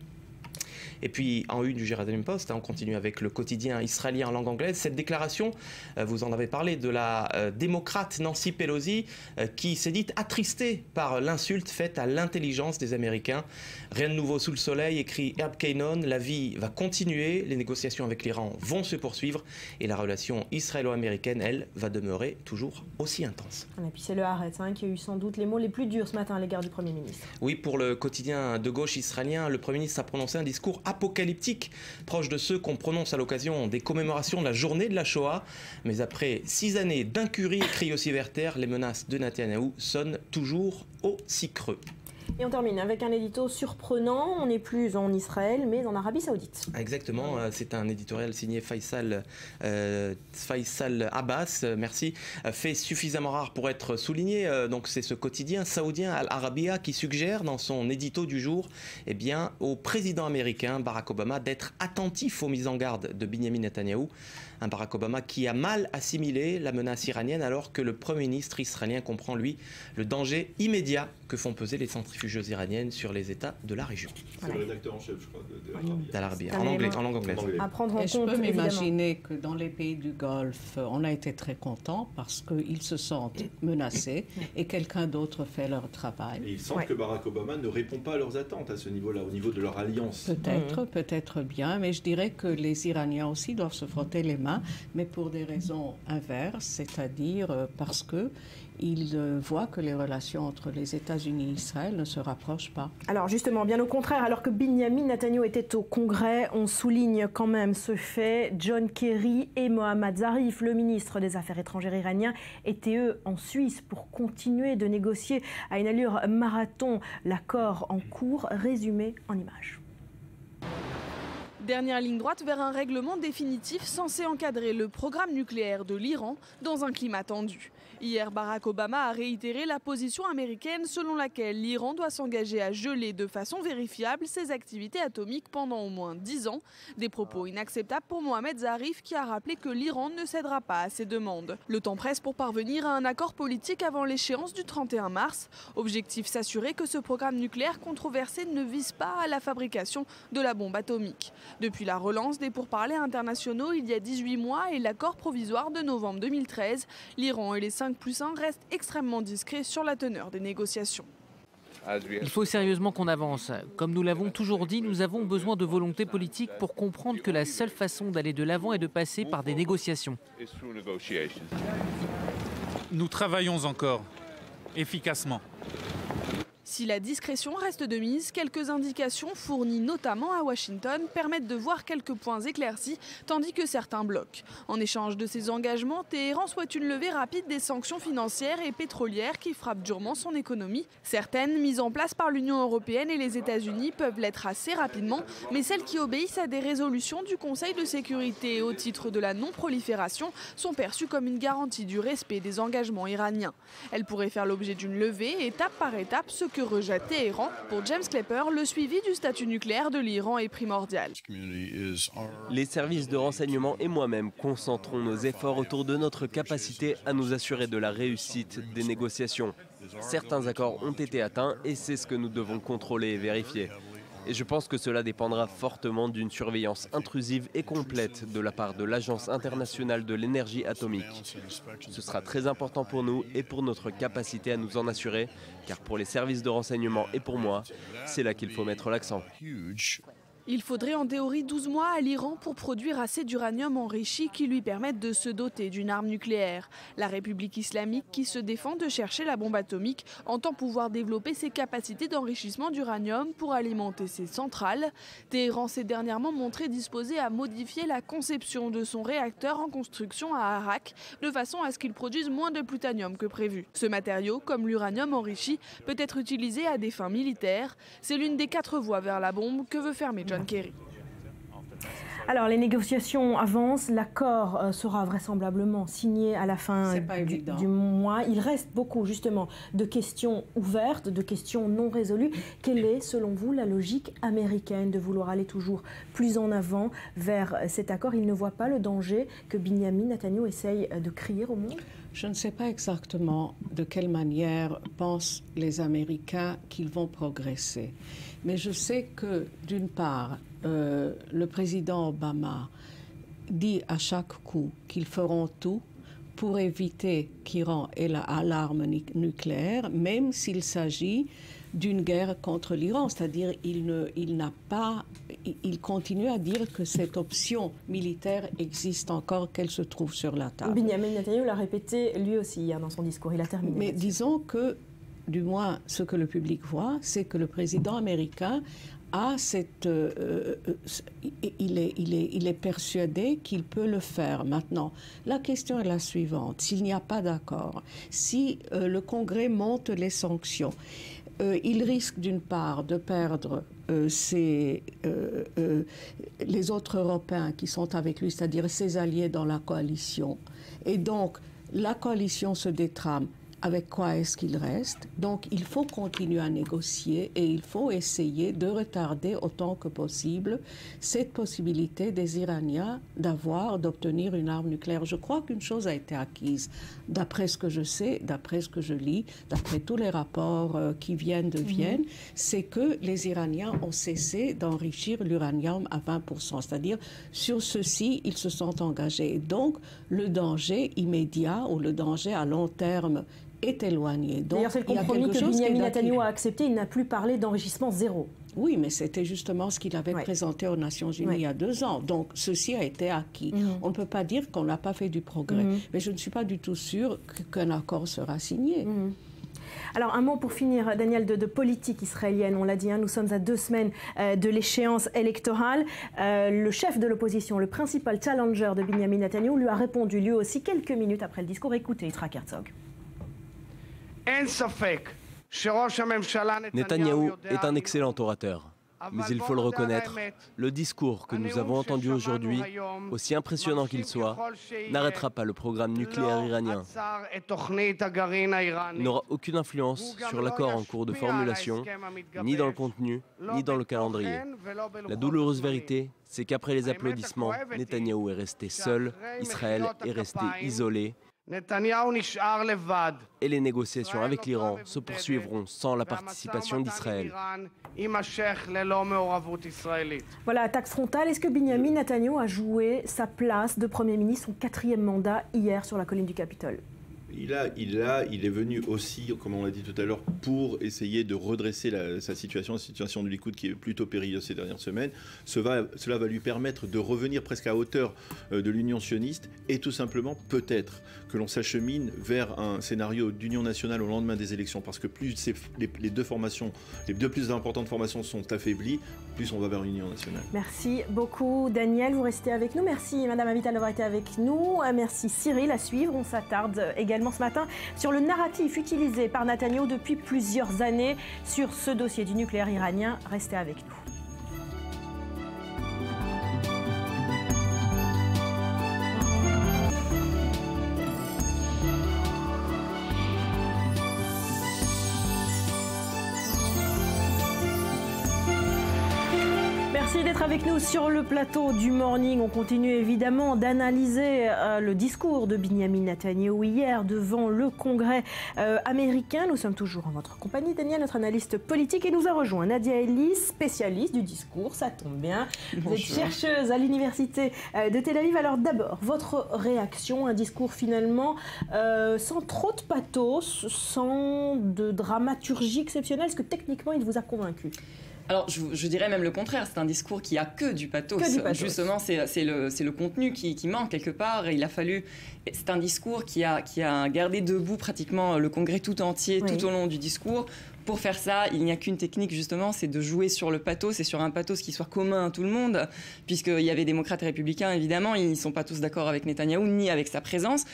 Et puis, en une du Jerusalem Post, on continue avec le quotidien israélien en langue anglaise. Cette déclaration, vous en avez parlé, de la démocrate Nancy Pelosi, qui s'est dite attristée par l'insulte faite à l'intelligence des Américains. Rien de nouveau sous le soleil, écrit Herb Kainon. La vie va continuer, les négociations avec l'Iran vont se poursuivre et la relation israélo-américaine, elle, va demeurer toujours aussi intense. Et puis c'est le Haaretz qui a eu sans doute les mots les plus durs ce matin à l'égard du Premier ministre. Oui, pour le quotidien de gauche israélien, le Premier ministre a prononcé un discours apocalyptique, proche de ceux qu'on prononce à l'occasion des commémorations de la journée de la Shoah. Mais après 6 années d'incurie écrit aussi vers terre, les menaces de Netanyahou sonnent toujours aussi creux. Et on termine avec un édito surprenant. On n'est plus en Israël, mais en Arabie Saoudite. Exactement, c'est un éditorial signé Faisal Abbas, merci, fait suffisamment rare pour être souligné. Donc c'est ce quotidien saoudien Al Arabiya qui suggère dans son édito du jour au président américain Barack Obama d'être attentif aux mises en garde de Benjamin Netanyahou. Un Barack Obama qui a mal assimilé la menace iranienne alors que le Premier ministre israélien comprend, lui, le danger immédiat que font peser les centrifugeuses iraniennes sur les États de la région. C'est le rédacteur en chef, je crois, d'Al Arabiya, en langue anglaise. À prendre en compte, je peux m'imaginer que dans les pays du Golfe, on a été très contents parce qu'ils se sentent menacés et quelqu'un d'autre fait leur travail. Et ils sentent que Barack Obama ne répond pas à leurs attentes à ce niveau-là, au niveau de leur alliance. Peut-être bien, mais je dirais que les Iraniens aussi doivent se frotter les mains, mais pour des raisons inverses, c'est-à-dire parce qu'ils voient que les relations entre les États-Unis et Israël ne se rapprochent pas. Alors justement, bien au contraire, alors que Benjamin Netanyahou était au Congrès, on souligne quand même ce fait. John Kerry et Mohammad Zarif, le ministre des Affaires étrangères iranien, étaient eux en Suisse pour continuer de négocier à une allure marathon l'accord en cours, résumé en images. Dernière ligne droite vers un règlement définitif censé encadrer le programme nucléaire de l'Iran dans un climat tendu. Hier, Barack Obama a réitéré la position américaine selon laquelle l'Iran doit s'engager à geler de façon vérifiable ses activités atomiques pendant au moins 10 ans. Des propos inacceptables pour Mohammad Zarif qui a rappelé que l'Iran ne cédera pas à ses demandes. Le temps presse pour parvenir à un accord politique avant l'échéance du 31 mars. Objectif s'assurer que ce programme nucléaire controversé ne vise pas à la fabrication de la bombe atomique. Depuis la relance des pourparlers internationaux il y a 18 mois et l'accord provisoire de novembre 2013, l'Iran et les 5+1 restent extrêmement discrets sur la teneur des négociations. Il faut sérieusement qu'on avance. Comme nous l'avons toujours dit, nous avons besoin de volonté politique pour comprendre que la seule façon d'aller de l'avant est de passer par des négociations. Nous travaillons encore, efficacement. Si la discrétion reste de mise, quelques indications fournies notamment à Washington permettent de voir quelques points éclaircis, tandis que certains bloquent. En échange de ces engagements, Téhéran souhaite une levée rapide des sanctions financières et pétrolières qui frappent durement son économie. Certaines, mises en place par l'Union européenne et les États-Unis, peuvent l'être assez rapidement, mais celles qui obéissent à des résolutions du Conseil de sécurité au titre de la non-prolifération sont perçues comme une garantie du respect des engagements iraniens. Elles pourraient faire l'objet d'une levée, étape par étape, ce que rejette Téhéran. Pour James Clapper, le suivi du statut nucléaire de l'Iran est primordial. Les services de renseignement et moi-même concentrons nos efforts autour de notre capacité à nous assurer de la réussite des négociations. Certains accords ont été atteints et c'est ce que nous devons contrôler et vérifier. Et je pense que cela dépendra fortement d'une surveillance intrusive et complète de la part de l'Agence internationale de l'énergie atomique. Ce sera très important pour nous et pour notre capacité à nous en assurer, car pour les services de renseignement et pour moi, c'est là qu'il faut mettre l'accent. Il faudrait en théorie 12 mois à l'Iran pour produire assez d'uranium enrichi qui lui permette de se doter d'une arme nucléaire. La République islamique, qui se défend de chercher la bombe atomique, entend pouvoir développer ses capacités d'enrichissement d'uranium pour alimenter ses centrales. Téhéran s'est dernièrement montré disposé à modifier la conception de son réacteur en construction à Arak, de façon à ce qu'il produise moins de plutonium que prévu. Ce matériau, comme l'uranium enrichi, peut être utilisé à des fins militaires. C'est l'une des 4 voies vers la bombe que veut fermer John Kerry. Alors, les négociations avancent. L'accord sera vraisemblablement signé à la fin du mois. Il reste beaucoup, justement, de questions ouvertes, de questions non résolues. Quelle est, selon vous, la logique américaine de vouloir aller toujours plus en avant vers cet accord? Il ne voit pas le danger que Benjamin Netanyahu essaye de crier au monde? Je ne sais pas exactement de quelle manière pensent les Américains qu'ils vont progresser. Mais je sais que, d'une part, le président Obama dit à chaque coup qu'ils feront tout pour éviter qu'Iran ait l'arme nucléaire, même s'il s'agit d'une guerre contre l'Iran. C'est-à-dire il continue à dire que cette option militaire existe encore, qu'elle se trouve sur la table. Benjamin Netanyahu l'a répété lui aussi hier dans son discours. Il a terminé. Mais disons que, du moins, ce que le public voit, c'est que le président américain a il est persuadé qu'il peut le faire. Maintenant, la question est la suivante. S'il n'y a pas d'accord, si le Congrès monte les sanctions, il risque d'une part de perdre les autres Européens qui sont avec lui, c'est-à-dire ses alliés dans la coalition. Et donc, la coalition se détrame. Avec quoi est-ce qu'il reste? Donc, il faut continuer à négocier et il faut essayer de retarder autant que possible cette possibilité des Iraniens d'obtenir une arme nucléaire. Je crois qu'une chose a été acquise, d'après ce que je sais, d'après ce que je lis, d'après tous les rapports qui viennent de Vienne, c'est que les Iraniens ont cessé d'enrichir l'uranium à 20%. C'est-à-dire, sur ceci, ils se sont engagés. Et donc, le danger immédiat ou le danger à long terme est éloigné. D'ailleurs, c'est le compromis que Benjamin Netanyahu a accepté. Il n'a plus parlé d'enrichissement zéro. Oui, mais c'était justement ce qu'il avait présenté aux Nations Unies il y a 2 ans. Donc, ceci a été acquis. On ne peut pas dire qu'on n'a pas fait du progrès. Mais je ne suis pas du tout sûre qu'un accord sera signé. Alors, un mot pour finir, Daniel, de politique israélienne. On l'a dit, nous sommes à 2 semaines de l'échéance électorale. Le chef de l'opposition, le principal challenger de Benjamin Netanyahu, lui a répondu lui aussi quelques minutes après le discours. Écoutez, Yitzhak Herzog. Netanyahou est un excellent orateur, mais il faut le reconnaître, le discours que nous avons entendu aujourd'hui, aussi impressionnant qu'il soit, n'arrêtera pas le programme nucléaire iranien. Il n'aura aucune influence sur l'accord en cours de formulation, ni dans le contenu, ni dans le calendrier. La douloureuse vérité, c'est qu'après les applaudissements, Netanyahou est resté seul, Israël est resté isolé, et les négociations avec l'Iran se poursuivront sans la participation d'Israël. Voilà, attaque frontale. Est-ce que Benjamin Netanyahu a joué sa place de Premier ministre, son 4e mandat, hier sur la colline du Capitole? Il est venu aussi, comme on l'a dit tout à l'heure, pour essayer de redresser sa situation, la situation du Likoud qui est plutôt périlleuse ces dernières semaines. Cela va lui permettre de revenir presque à hauteur de l'Union sioniste et tout simplement peut-être que l'on s'achemine vers un scénario d'union nationale au lendemain des élections, parce que plus les deux plus importantes formations sont affaiblies, plus on va vers l'union nationale. Merci beaucoup Daniel, vous restez avec nous. Merci Madame Avital d'avoir été avec nous. Merci Cyril, à suivre. On s'attarde également ce matin sur le narratif utilisé par Netanyahou depuis plusieurs années sur ce dossier du nucléaire iranien. Restez avec nous. Merci d'être avec nous sur le plateau du Morning. On continue évidemment d'analyser le discours de Benjamin Netanyahu hier devant le Congrès américain. Nous sommes toujours en votre compagnie, Daniel, notre analyste politique, et nous a rejoint Nadia Ellis, spécialiste du discours. Ça tombe bien. Vous êtes chercheuse à l'université de Tel Aviv. Alors d'abord, votre réaction, un discours finalement sans trop de pathos, sans de dramaturgie exceptionnelle. Est-ce que techniquement il vous a convaincu ? Alors, je dirais même le contraire. C'est un discours qui a que du pathos. Justement, c'est le contenu qui manque quelque part. Et il a fallu. C'est un discours qui a gardé debout pratiquement le Congrès tout entier, tout au long du discours, pour faire ça, il n'y a qu'une technique justement, c'est de jouer sur le pathos, et sur un pathos qui soit commun à tout le monde, puisqu'il y avait démocrates et républicains, évidemment, ils ne sont pas tous d'accord avec Netanyahou, ni avec sa présence.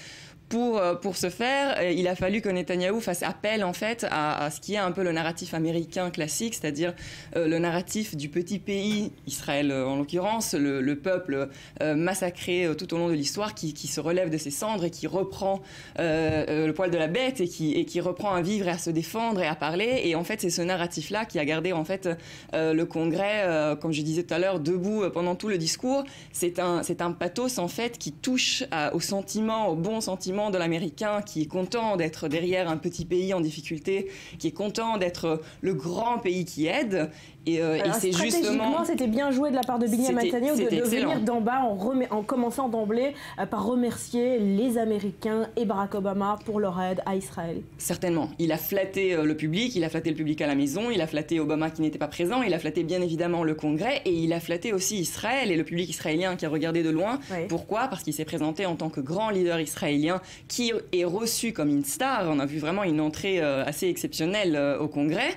Pour ce faire, il a fallu que Netanyahou fasse appel en fait à ce qui est un peu le narratif américain classique, c'est-à-dire le narratif du petit pays, Israël en l'occurrence, le peuple massacré tout au long de l'histoire, qui se relève de ses cendres et qui reprend le poil de la bête et qui reprend à vivre et à se défendre et à parler. Et en fait, c'est ce narratif-là qui a gardé en fait le Congrès, comme je disais tout à l'heure, debout pendant tout le discours. C'est un pathos en fait qui touche au sentiment, au bon sentiment de l'Américain qui est content d'être derrière un petit pays en difficulté, qui est content d'être le grand pays qui aide. Et c'est justement... C'était bien joué de la part de Benyamin Netanyahou de venir d'en bas en commençant d'emblée par remercier les Américains et Barack Obama pour leur aide à Israël. Certainement. Il a flatté le public à la maison, il a flatté Obama qui n'était pas présent, il a flatté bien évidemment le Congrès et il a flatté aussi Israël et le public israélien qui a regardé de loin. Oui. Pourquoi ? Parce qu'il s'est présenté en tant que grand leader israélien qui est reçu comme une star. On a vu vraiment une entrée assez exceptionnelle au Congrès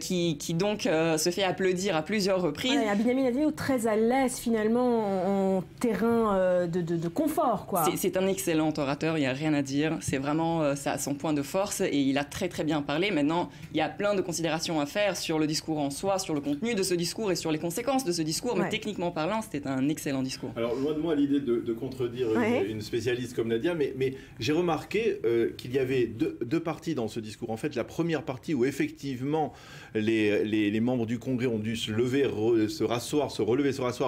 qui donc se fait applaudir à plusieurs reprises. Ouais, Benyamin Netanyahou très à l'aise finalement en terrain de confort, quoi. C'est un excellent orateur, il n'y a rien à dire. C'est vraiment son point de force et il a très très bien parlé. Maintenant, il y a plein de considérations à faire sur le discours en soi, sur le contenu de ce discours et sur les conséquences de ce discours. Ouais. Mais techniquement parlant, c'était un excellent discours. Alors loin de moi l'idée de contredire une spécialiste comme Nadia, mais j'ai remarqué qu'il y avait deux parties dans ce discours. En fait, la première partie où effectivement les membres du Congrès ont dû se lever, se rasseoir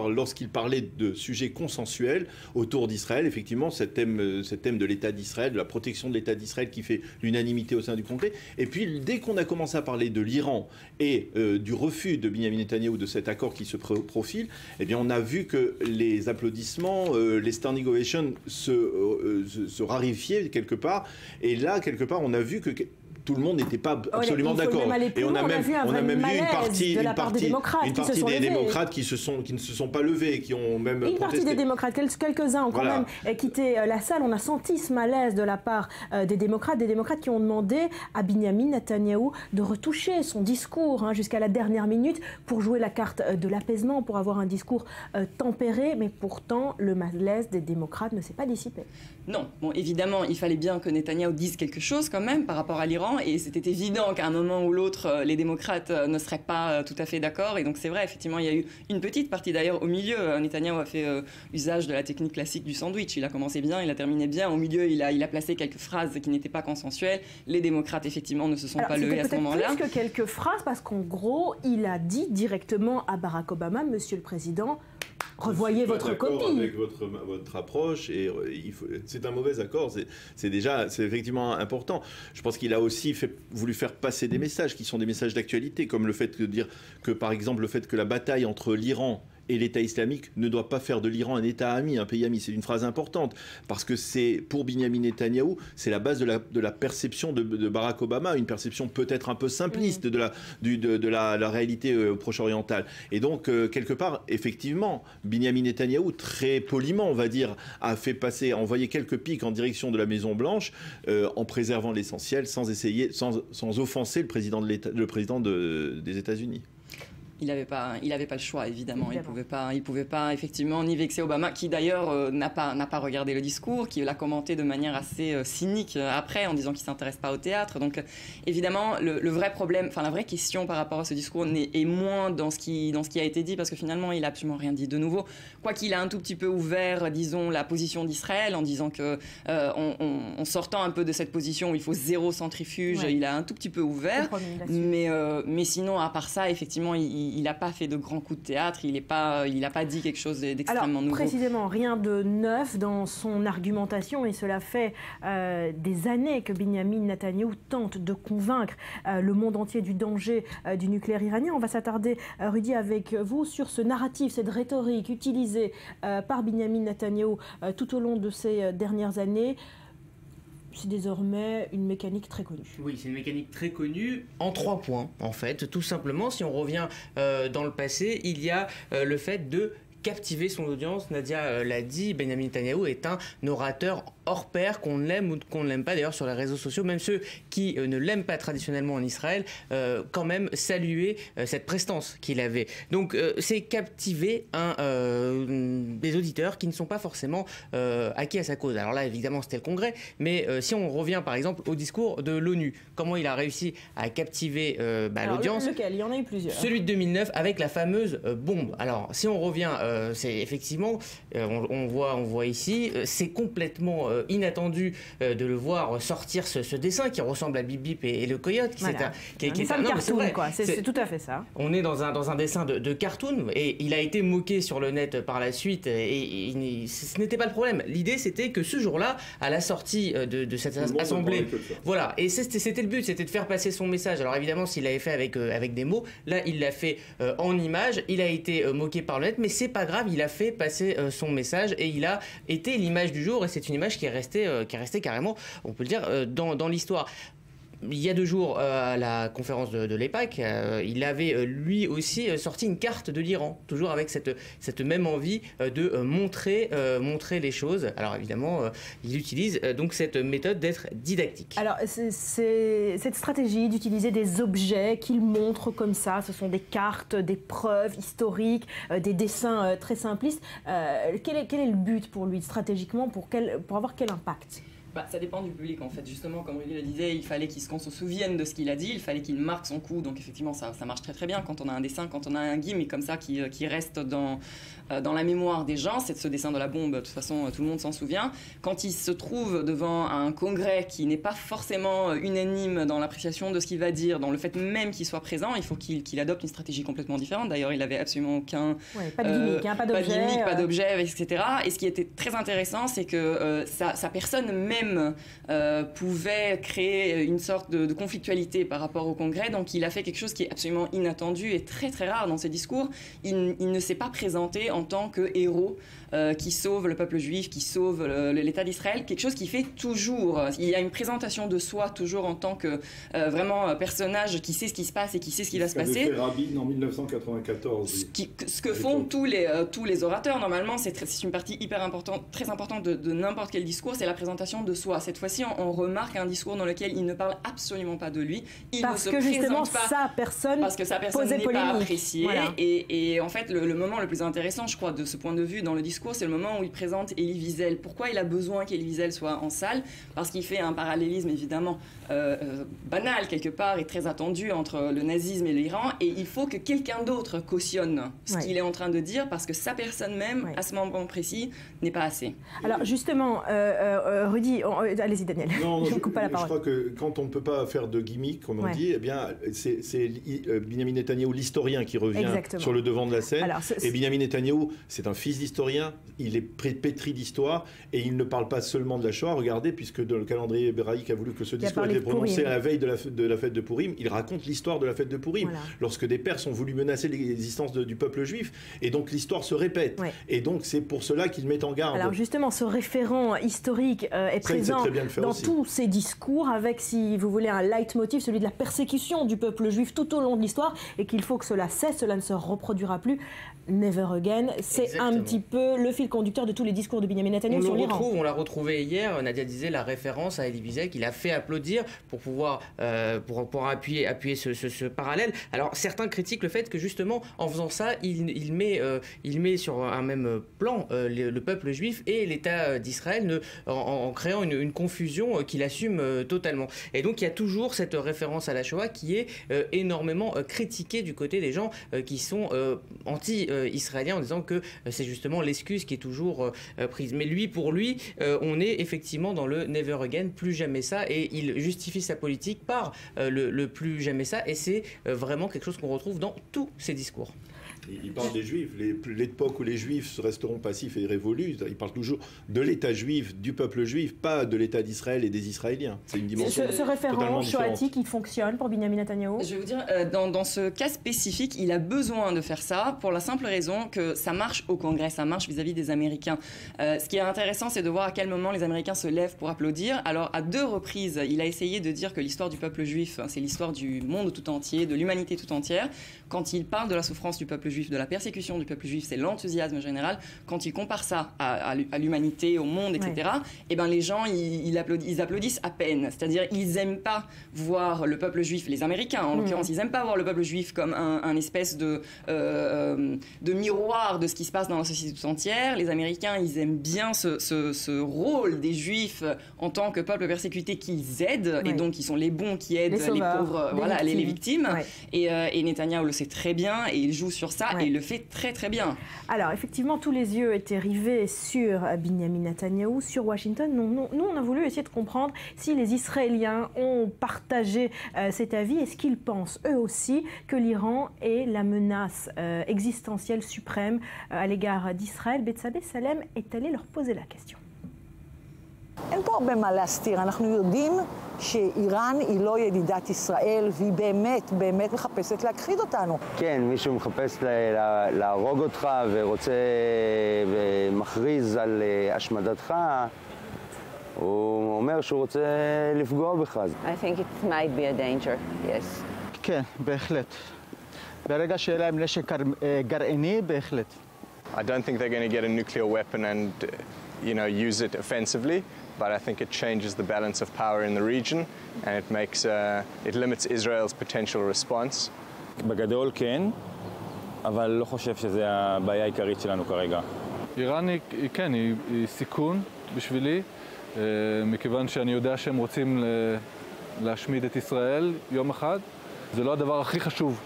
lorsqu'ils parlaient de sujets consensuels autour d'Israël. Effectivement, ce thème de l'État d'Israël, de la protection de l'État d'Israël qui fait l'unanimité au sein du Congrès. Et puis, dès qu'on a commencé à parler de l'Iran et du refus de Benyamin Netanyahou de cet accord qui se profile, eh bien, on a vu que les applaudissements, les standing ovations se raréfiaient quelque part. Et là, quelque part, on a vu que tout le monde n'était pas absolument d'accord. Et on a même vu une partie des démocrates qui ne se sont pas levés, qui ont même protesté. Une partie des démocrates, quelques-uns ont quand même quitté la salle. On a senti ce malaise de la part des démocrates qui ont demandé à Benyamin Netanyahou de retoucher son discours jusqu'à la dernière minute pour jouer la carte de l'apaisement, pour avoir un discours tempéré. Mais pourtant, le malaise des démocrates ne s'est pas dissipé. Non, bon, évidemment, il fallait bien que Netanyahou dise quelque chose quand même par rapport à l'Iran, et c'était évident qu'à un moment ou l'autre, les démocrates ne seraient pas tout à fait d'accord, et donc c'est vrai, effectivement, il y a eu une petite partie d'ailleurs au milieu. Netanyahou a fait usage de la technique classique du sandwich, il a commencé bien, il a terminé bien, au milieu il a placé quelques phrases qui n'étaient pas consensuelles, les démocrates effectivement ne se sont pas levés à ce moment-là. Plus que quelques phrases, parce qu'en gros, il a dit directement à Barack Obama, Monsieur le Président, revoyez votre copie. Avec votre approche, et c'est un mauvais accord, c'est effectivement important. Je pense qu'il a aussi voulu faire passer des messages qui sont des messages d'actualité, comme le fait de dire que, par exemple, le fait que la bataille entre l'Iran et l'État islamique ne doit pas faire de l'Iran un État ami, un pays ami. C'est une phrase importante, parce que c'est, pour Benyamin Netanyahou, c'est la base de la perception de Barack Obama, une perception peut-être un peu simpliste de la réalité proche-orientale. Et donc, quelque part, effectivement, Benyamin Netanyahou, très poliment, on va dire, a envoyé quelques pics en direction de la Maison-Blanche, en préservant l'essentiel, sans offenser le président des États-Unis. Il n'avait pas le choix, évidemment. Il pouvait pas effectivement ni vexer Obama, qui d'ailleurs n'a pas regardé le discours, qui l'a commenté de manière assez cynique après, en disant qu'il s'intéresse pas au théâtre. Donc évidemment, le vrai problème, enfin la vraie question par rapport à ce discours est moins dans ce qui a été dit, parce que finalement il a absolument rien dit de nouveau. Quoiqu'il a un tout petit peu ouvert, disons, la position d'Israël, en disant que en sortant un peu de cette position où il faut zéro centrifuge, il a un tout petit peu ouvert. Mais sinon, à part ça, effectivement, il n'a pas fait de grands coups de théâtre, il n'a pas dit quelque chose d'extrêmement nouveau. Précisément, rien de neuf dans son argumentation, et cela fait des années que Benyamin Netanyahou tente de convaincre le monde entier du danger du nucléaire iranien. On va s'attarder, Rudy, avec vous sur ce narratif, cette rhétorique utilisée par Benyamin Netanyahou tout au long de ces dernières années. C'est désormais une mécanique très connue. Oui, c'est une mécanique très connue en 3 points, en fait. Tout simplement, si on revient dans le passé, il y a le fait de captivé son audience. Nadia l'a dit, Benyamin Netanyahou est un orateur hors pair, qu'on l'aime ou qu'on ne l'aime pas. D'ailleurs, sur les réseaux sociaux, même ceux qui ne l'aiment pas traditionnellement en Israël, quand même saluaient cette prestance qu'il avait. Donc, c'est captiver des auditeurs qui ne sont pas forcément acquis à sa cause. Alors là, évidemment, c'était le Congrès, mais si on revient, par exemple, au discours de l'ONU, comment il a réussi à captiver l'audience. Lequel ? Il y en a eu plusieurs. Celui de 2009 avec la fameuse bombe. Alors, si on revient, c'est effectivement, on voit ici, c'est complètement inattendu de le voir sortir ce dessin qui ressemble à Bip Bip et le coyote. Voilà. C'est un dessin de cartoon, quoi. C'est tout à fait ça. On est dans un dessin de cartoon et il a été moqué sur le net par la suite et ce n'était pas le problème. L'idée, c'était que ce jour-là, à la sortie de cette assemblée, voilà, et c'était le but, c'était de faire passer son message. Alors évidemment, s'il l'avait fait avec des mots, là, il l'a fait en images, il a été moqué par le net, mais c'est pas grave, il a fait passer son message et il a été l'image du jour et c'est une image qui est restée carrément, on peut le dire, dans l'histoire. Il y a 2 jours, à la conférence de l'EPAC, il avait lui aussi sorti une carte de l'Iran, toujours avec cette même envie de montrer les choses. Alors évidemment, il utilise donc cette méthode d'être didactique. Alors c'est cette stratégie d'utiliser des objets qu'il montre comme ça, ce sont des cartes, des preuves historiques, des dessins très simplistes. Quel est le but pour lui stratégiquement, pour avoir quel impact ? Ça dépend du public en fait, justement comme Rudy le disait, il fallait qu'on se souvienne de ce qu'il a dit, il fallait qu'il marque son coup, donc effectivement ça marche très très bien quand on a un dessin, quand on a un gimmick comme ça qui reste dans la mémoire des gens. C'est ce dessin de la bombe, de toute façon tout le monde s'en souvient. Quand il se trouve devant un congrès qui n'est pas forcément unanime dans l'appréciation de ce qu'il va dire, dans le fait même qu'il soit présent, il faut qu'il adopte une stratégie complètement différente. D'ailleurs il avait absolument aucun... pas de gimmick, pas d'objet, etc. Et ce qui était très intéressant, c'est que sa personne même pouvait créer une sorte de conflictualité par rapport au Congrès. Donc il a fait quelque chose qui est absolument inattendu et très très rare dans ses discours. Il ne s'est pas présenté en tant que héros qui sauve le peuple juif, qui sauve l'État d'Israël, quelque chose qu'il fait toujours. Il y a une présentation de soi toujours en tant que vraiment personnage qui sait ce qui se passe et qui sait ce qui va se passer. Ce qu'a fait Rabin en 1994. Ce que font tous les orateurs, normalement, c'est une partie hyper importante, très importante de n'importe quel discours, c'est la présentation de soi. Cette fois-ci, on remarque un discours dans lequel il ne parle absolument pas de lui. Parce que justement, sa personne n'est pas appréciée. Voilà. Et en fait, le moment le plus intéressant, je crois, de ce point de vue dans le discours, c'est le moment où il présente Elie Wiesel. Pourquoi il a besoin qu'Elie Wiesel soit en salle ? Parce qu'il fait un parallélisme évidemment banal quelque part et très attendu entre le nazisme et l'Iran, et il faut que quelqu'un d'autre cautionne ce qu'il est en train de dire, parce que sa personne même, à ce moment précis, n'est pas assez. Alors justement, Rudy, allez-y Daniel, je ne coupe pas la parole. Je crois que quand on ne peut pas faire de gimmick, comme on dit, eh bien, c'est Benyamin Netanyahou, l'historien, qui revient sur le devant de la scène. Alors, et Benyamin Netanyahou, c'est un fils d'historien, il est pétri d'histoire, et il ne parle pas seulement de la Shoah. Regardez, puisque le calendrier hébraïque a voulu que ce discours ait été prononcé à la veille de la fête de Purim, il raconte l'histoire de la fête de Purim, lorsque des Perses ont voulu menacer l'existence du peuple juif, et donc l'histoire se répète. Et donc c'est pour cela qu'il met en garde. Alors justement, ce référent historique est présent dans tous ces discours, avec, si vous voulez, un leitmotiv, celui de la persécution du peuple juif tout au long de l'histoire, et qu'il faut que cela cesse, cela ne se reproduira plus. Never again, c'est un petit peu le fil conducteur de tous les discours de Benyamin Netanyahou sur l'Iran. On l'a retrouvé hier, Nadia disait la référence à Elie Wiesel qu'il a fait applaudir pour pouvoir appuyer ce parallèle. Alors certains critiquent le fait que justement en faisant ça, il met sur un même plan le peuple juif et l'État d'Israël en créant une confusion qu'il assume totalement. Et donc il y a toujours cette référence à la Shoah qui est énormément critiquée du côté des gens qui sont anti-israéliens, en disant que c'est justement l'excuse qui est toujours prise. Mais pour lui, on est effectivement dans le never again, plus jamais ça, et il justifie sa politique par le plus jamais ça, et c'est vraiment quelque chose qu'on retrouve dans tous ses discours. Il parle des Juifs, l'époque où les Juifs resteront passifs et révolus. Il parle toujours de l'État juif, du peuple juif, pas de l'État d'Israël et des Israéliens. C'est une dimension ce référent shoatique, il fonctionne pour Benyamin Netanyahou? Je vais vous dire, dans ce cas spécifique, il a besoin de faire ça pour la simple raison que ça marche au Congrès, ça marche vis-à-vis des Américains. Ce qui est intéressant, c'est de voir à quel moment les Américains se lèvent pour applaudir. Alors, à 2 reprises, il a essayé de dire que l'histoire du peuple juif, c'est l'histoire du monde tout entier, de l'humanité tout entière. Quand il parle de la souffrance du peuple juif juif, de la persécution du peuple juif, c'est l'enthousiasme général. Quand il compare ça à l'humanité, au monde, etc., eh ben, les gens, ils applaudissent à peine. C'est-à-dire, ils n'aiment pas voir le peuple juif, les Américains en l'occurrence, ils n'aiment pas voir le peuple juif comme un espèce de miroir de ce qui se passe dans la société tout entière. Les Américains, ils aiment bien ce rôle des Juifs en tant que peuple persécuté qu'ils aident, et donc ils sont les bons qui aident les pauvres, les victimes. Et Netanyahou le sait très bien, et il joue sur ça, et il le fait très très bien. Alors effectivement, tous les yeux étaient rivés sur Binyamin Netanyahou, sur Washington. Nous, on a voulu essayer de comprendre si les Israéliens ont partagé cet avis. Est-ce qu'ils pensent eux aussi que l'Iran est la menace existentielle suprême à l'égard d'Israël? Betsabe Salem est allé leur poser la question. אין פה הרבה מה להסתיר, אנחנו יודעים שאיראן היא לא ידידת ישראל והיא באמת מחפשת להכחיד אותנו. כן, מישהו מחפש להרוג אותך ורוצה ומכריז על השמדתך, הוא אומר שהוא רוצה לפגוע בך. I think it might be a danger, yes. כן, בהחלט. ברגע שיהיה להם נשק גרעיני, בהחלט. I don't think they're going to get a nuclear weapon and use it offensively, but I think it changes the balance of power in the region and it limits Israel's potential response. בגדול כן, אבל לא חושב שזה הבעיה העיקרית שלנו כרגע. איראן היא סיכון בשבילי, מכיוון שאני יודע שהם רוצים להשמיד את ישראל יום אחד. זה לא הדבר הכי חשוב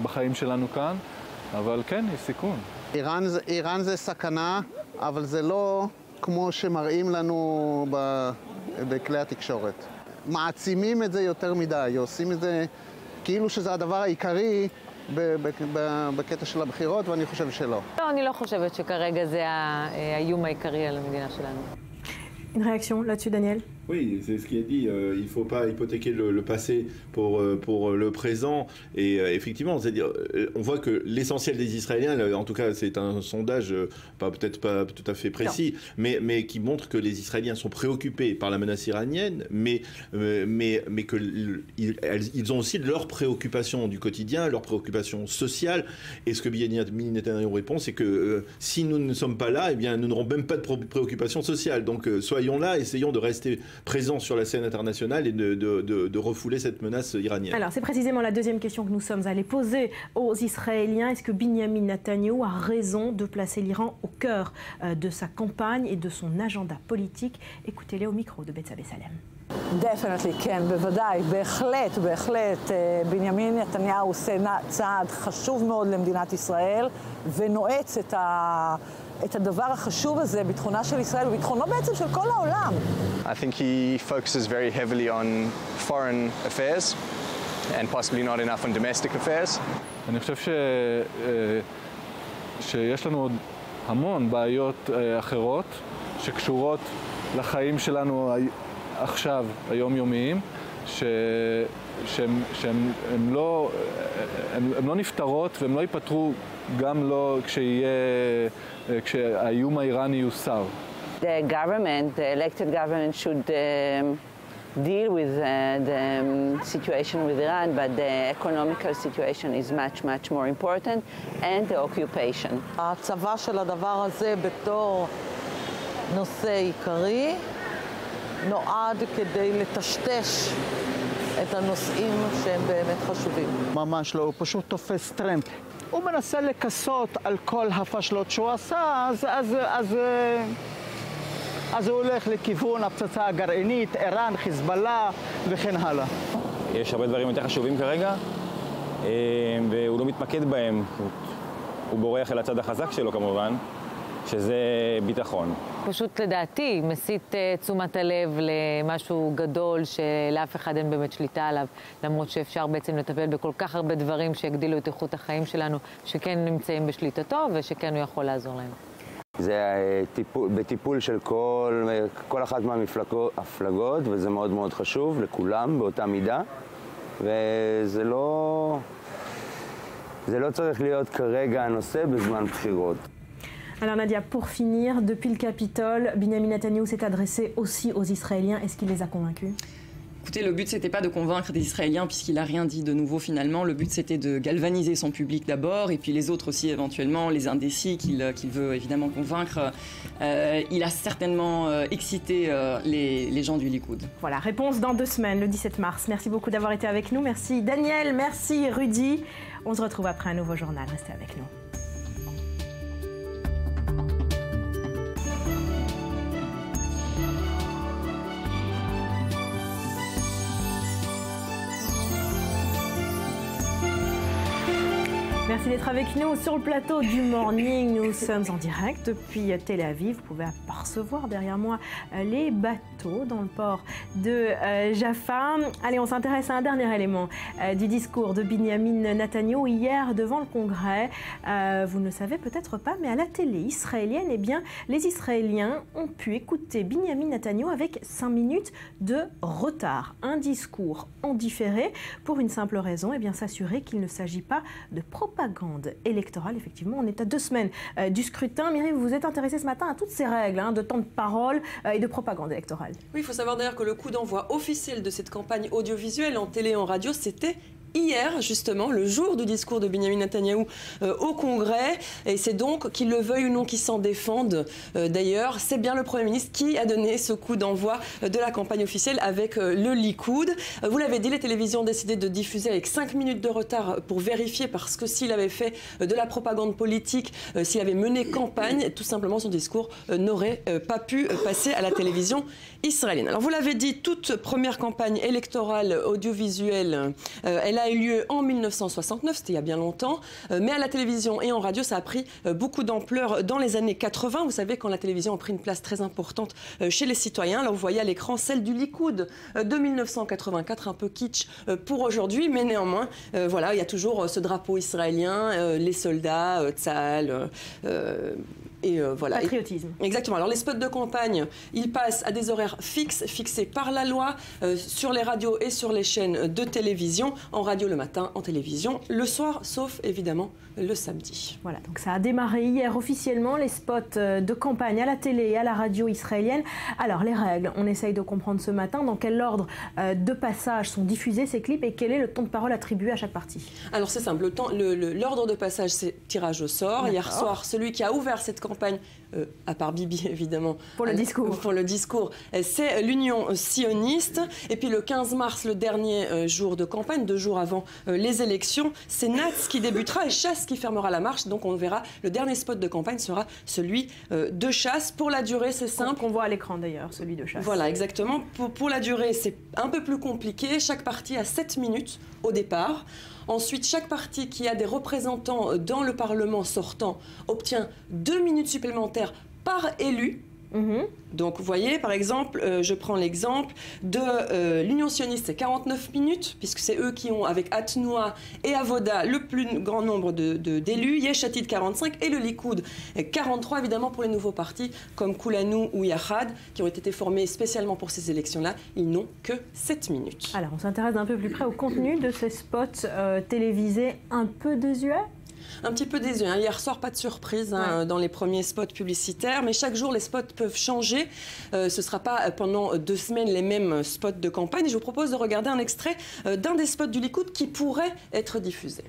בחיים שלנו כאן, אבל כן, היא סיכון. איראן זה סכנה, אבל זה לא כמו שמראים לנו בכלי התקשורת. מעצימים את זה יותר מדי, עושים את זה כאילו שזה הדבר העיקרי בקטע של הבחירות, ואני חושב שלא. לא, אני לא חושבת שכרגע זה האיום העיקרי על המדינה שלנו. Une réaction là-dessus, Daniel? Oui, c'est ce qui est dit. Il ne faut pas hypothéquer le passé pour le présent. Et effectivement, c'est-à-dire, on voit que l'essentiel des Israéliens, en tout cas, c'est un sondage peut-être pas tout à fait précis, mais qui montre que les Israéliens sont préoccupés par la menace iranienne, mais qu'ils ont aussi leurs préoccupations du quotidien, leurs préoccupations sociales. Et ce que Benyamin Netanyahou répond, c'est que si nous ne sommes pas là, eh bien, nous n'aurons même pas de préoccupations sociales. Donc, soyons là, essayons de rester présent sur la scène internationale et de refouler cette menace iranienne. Alors, c'est précisément la deuxième question que nous sommes allés poser aux Israéliens. Est-ce que Binyamin Netanyahou a raison de placer l'Iran au cœur de sa campagne et de son agenda politique? Écoutez-les au micro de Betsabe Salem. Definitely, כן, בוודאי, בהחלט, בנימין נתניהו עושה צעד חשוב מאוד למדינת ישראל ונועץ את הדבר החשוב הזה, ביטחונה של ישראל וביטחונו בעצם של כל העולם. I think he focuses very heavily on foreign affairs and possibly not enough on domestic affairs. אני חושב שיש לנו עוד המון בעיות אחרות שקשורות לחיים שלנו עכשיו, היומיומיים, שהן לא נפתרות והן לא ייפתרו גם לא כשהאיום האיראני יוסר. The government, the elected government should deal with the situation with Iran, but the economical situation is much more important, and the occupation. הצבא של הדבר הזה בתור נושא עיקרי נועד כדי לטשטש את הנושאים שהם באמת חשובים. ממש לא, הוא פשוט תופס טרמפ. הוא מנסה לכסות על כל הפשלות שהוא עשה, אז הוא הולך לכיוון הפצצה הגרעינית, איראן, חיזבאללה וכן הלאה. יש הרבה דברים יותר חשובים כרגע, והוא לא מתמקד בהם. הוא בורח אל הצד החזק שלו כמובן, שזה ביטחון. פשוט לדעתי מסיט תשומת הלב למשהו גדול שלאף אחד אין באמת שליטה עליו, למרות שאפשר בעצם לטפל בכל כך הרבה דברים שיגדילו את איכות החיים שלנו, שכן נמצאים בשליטתו ושכן הוא יכול לעזור להם. זה בטיפול של כל אחת מהמפלגות, וזה מאוד מאוד חשוב לכולם באותה מידה, וזה לא צריך להיות כרגע הנושא בזמן בחירות. Alors Nadia, pour finir, depuis le Capitole, Binyamin Netanyahou s'est adressé aussi aux Israéliens. Est-ce qu'il les a convaincus? écoutez, le but c'était pas de convaincre des Israéliens puisqu'il a rien dit de nouveau finalement. Le but c'était de galvaniser son public d'abord et puis les autres aussi éventuellement, les indécis qu'il veut évidemment convaincre. Il a certainement excité les gens du Likoud. Voilà, réponse dans 2 semaines, le 17 mars. Merci beaucoup d'avoir été avec nous. Merci Daniel, merci Rudy. On se retrouve après un nouveau journal. Restez avec nous. Merci d'être avec nous sur le plateau du Morning. Nous sommes en direct depuis Tel Aviv. Vous pouvez apercevoir derrière moi les bateaux dans le port de Jaffa. Allez, on s'intéresse à un dernier élément du discours de Binyamin Netanyahou hier devant le Congrès. Vous ne le savez peut-être pas, mais à la télé israélienne, eh bien, les Israéliens ont pu écouter Binyamin Netanyahou avec 5 minutes de retard. Un discours en différé pour une simple raison, eh bien, s'assurer qu'il ne s'agit pas de propagande électorale. Effectivement, on est à 2 semaines du scrutin. Myriam, vous vous êtes intéressée ce matin à toutes ces règles de temps de parole et de propagande électorale. Oui, il faut savoir d'ailleurs que le coup d'envoi officiel de cette campagne audiovisuelle en télé et en radio, c'était hier, justement, le jour du discours de Binyamin Netanyahou au Congrès. Et c'est donc, qu'il le veuille ou non, qu'il s'en défende. D'ailleurs, c'est bien le Premier ministre qui a donné ce coup d'envoi de la campagne officielle avec le Likoud. Vous l'avez dit, les télévisions ont décidé de diffuser avec 5 minutes de retard pour vérifier, parce que s'il avait fait de la propagande politique, s'il avait mené campagne, tout simplement son discours n'aurait pas pu passer à la télévision israélienne. Alors vous l'avez dit, toute première campagne électorale audiovisuelle, elle a eu lieu en 1969, c'était il y a bien longtemps, mais à la télévision et en radio, ça a pris beaucoup d'ampleur dans les années 80. Vous savez, quand la télévision a pris une place très importante chez les citoyens. Là, vous voyez à l'écran celle du Likoud de 1984, un peu kitsch pour aujourd'hui, mais néanmoins, voilà, il y a toujours ce drapeau israélien, les soldats, Tzahal, et voilà. Patriotisme. Exactement. Alors les spots de campagne, ils passent à des horaires fixes, fixés par la loi, sur les radios et sur les chaînes de télévision, en radio le matin, en télévision le soir, sauf évidemment le samedi. Voilà, donc ça a démarré hier officiellement, les spots de campagne à la télé et à la radio israélienne. Alors les règles, on essaye de comprendre ce matin dans quel ordre de passage sont diffusés ces clips et quel est le temps de parole attribué à chaque partie. Alors c'est simple, l'ordre de passage, c'est tirage au sort. Hier soir, celui qui a ouvert cette campagne, à part Bibi évidemment, pour le discours, c'est l'Union sioniste. Et puis le 15 mars, le dernier jour de campagne, 2 jours avant les élections, c'est Natz qui débutera et Chasse qui fermera la marche. Donc on verra, le dernier spot de campagne sera celui de Chasse. Pour la durée, c'est simple. Qu'on voit à l'écran d'ailleurs, celui de Chasse. Voilà, exactement. Pour la durée, c'est un peu plus compliqué. Chaque partie a 7 minutes au départ. Ensuite, chaque parti qui a des représentants dans le Parlement sortant obtient 2 minutes supplémentaires par élu. Donc, vous voyez, par exemple, je prends l'exemple de l'Union sioniste, c'est 49 minutes, puisque c'est eux qui ont, avec Atnoua et Avoda, le plus grand nombre d'élus. Yesh Atid, 45, et le Likoud, 43, évidemment, pour les nouveaux partis, comme Kulanu ou Yachad, qui ont été formés spécialement pour ces élections-là. Ils n'ont que 7 minutes. Alors, on s'intéresse d'un peu plus près au contenu de ces spots télévisés un peu désuets. Un petit peu déçu. Hier soir, pas de surprise dans les premiers spots publicitaires, mais chaque jour, les spots peuvent changer. Ce ne sera pas pendant 2 semaines les mêmes spots de campagne. Je vous propose de regarder un extrait d'un des spots du Likoud qui pourrait être diffusé.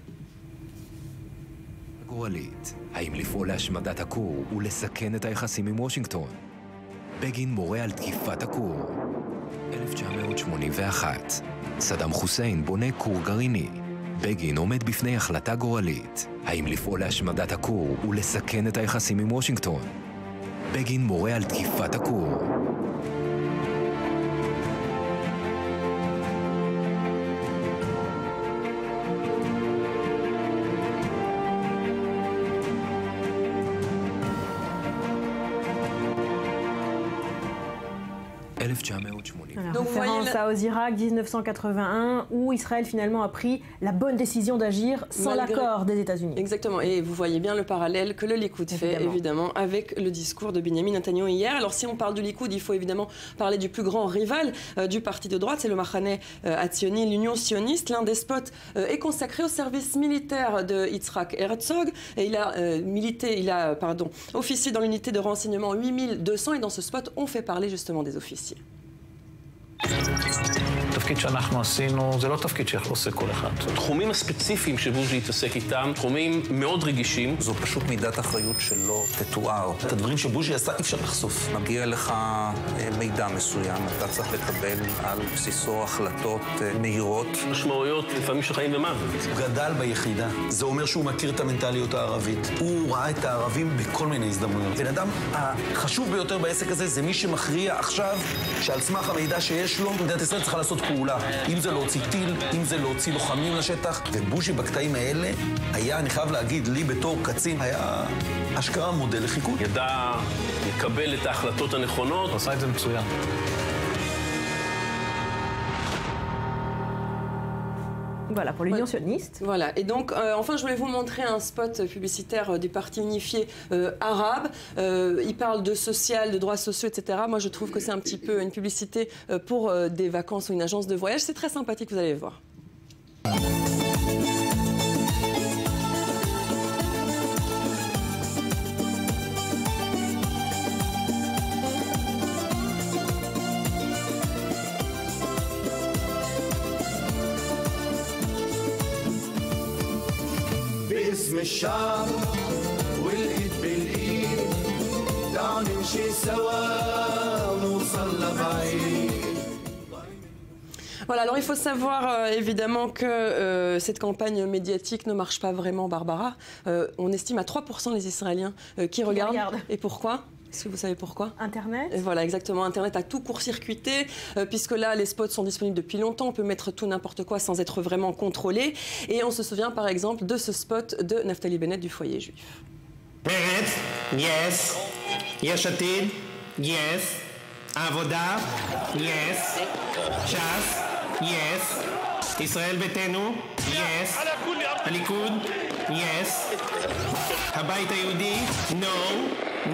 גורלית, האם לפעול להשמדת הכור ולסכן את היחסים עם וושינגטון? בגין מורה על תקיפת הכור. 1981, סדאם חוסיין בונה כור גרעיני. בגין עומד בפני החלטה גורלית, האם לפעול להשמדת הכור ולסכן את היחסים עם וושינגטון? בגין מורה על תקיפת הכור. Donc, référence à Osirak 1981, où Israël finalement a pris la bonne décision d'agir sans l'accord des États-Unis. Exactement, et vous voyez bien le parallèle que le Likoud fait évidemment avec le discours de Binyamin Netanyahou hier. Alors si on parle du Likoud, il faut évidemment parler du plus grand rival du parti de droite, c'est le Machaneh Hatzioni, l'Union sioniste. L'un des spots est consacré au service militaire de Yitzhak Herzog, et il a officié dans l'unité de renseignement 8200, et dans ce spot, on fait parler justement des officiers. The התפקיד שאנחנו עשינו, זה לא תפקיד שיכול לעשות כל אחד. התחומים הספציפיים שבוז'י התעסק איתם, תחומים מאוד רגישים. זו פשוט מידת אחריות שלא תתואר. את הדברים שבוז'י עשה אי אפשר לחשוף. מגיע לך מידע מסוים, אתה צריך לקבל על בסיסו החלטות מהירות. משמעויות לפעמים של חיים ומוות. הוא גדל ביחידה. זה אומר שהוא מכיר את המנטליות הערבית. הוא ראה את הערבים בכל מיני הזדמנויות. בן אדם החשוב ביותר בעסק הזה זה מי שמכריע עכשיו שעל סמך המידע שיש לו, מדינת ישראל צריכה לעשות פעולה. אם זה להוציא טיל, אם זה להוציא לוחמים לשטח. ובוז'י בקטעים האלה היה, אני חייב להגיד, לי בתור קצין, היה אשכרה מודל לחיקוי. ידע לקבל את ההחלטות הנכונות. הוא עשה את זה מצוין. Voilà, pour l'Union sioniste. Voilà, et donc, enfin, je voulais vous montrer un spot publicitaire du Parti unifié arabe. Il parle de social, de droits sociaux, etc. Moi, je trouve que c'est un petit peu une publicité pour des vacances ou une agence de voyage. C'est très sympathique, vous allez voir. باسم الشعب والايد بالايد تعالوا نمشي سوا ونوصل لبعيد. Voilà, alors il faut savoir évidemment que cette campagne médiatique ne marche pas vraiment, Barbara. On estime à 3% les Israéliens qui regardent. Et pourquoi ? Est-ce que vous savez pourquoi ? Internet. Et voilà, exactement. Internet a tout court-circuité, puisque là, les spots sont disponibles depuis longtemps. On peut mettre tout n'importe quoi sans être vraiment contrôlé. Et on se souvient, par exemple, de ce spot de Naftali Bennett du Foyer Juif. Bennett, yes. Yesh Atid, yes. Avoda, yes. Shas, yes. Israel Betenu, yes. Halikud, yes. Habayit Hayudi, no.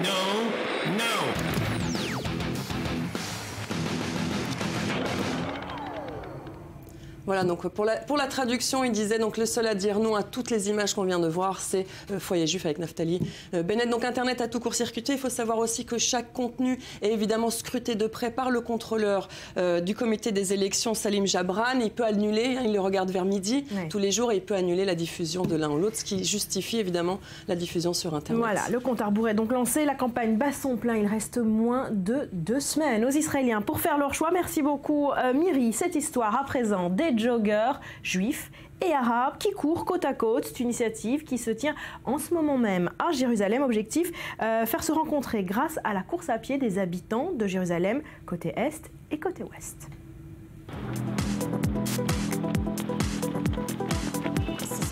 No, no. Voilà, donc pour la traduction, il disait donc le seul à dire non à toutes les images qu'on vient de voir, c'est Foyer Juif avec Naftali Bennett. Donc Internet a tout court-circuité. Il faut savoir aussi que chaque contenu est évidemment scruté de près par le contrôleur du comité des élections, Salim Jabran. Il peut annuler, il le regarde vers midi tous les jours, et il peut annuler la diffusion de l'un ou l'autre, ce qui justifie évidemment la diffusion sur Internet. Voilà, le compte à rebours est donc lancé. La campagne bat son plein. Il reste moins de 2 semaines aux Israéliens pour faire leur choix. Merci beaucoup, Myri. Cette histoire à présent des joggers juifs et arabes qui courent côte à côte. C'est une initiative qui se tient en ce moment même à Jérusalem. Objectif, faire se rencontrer grâce à la course à pied des habitants de Jérusalem, côté Est et côté Ouest.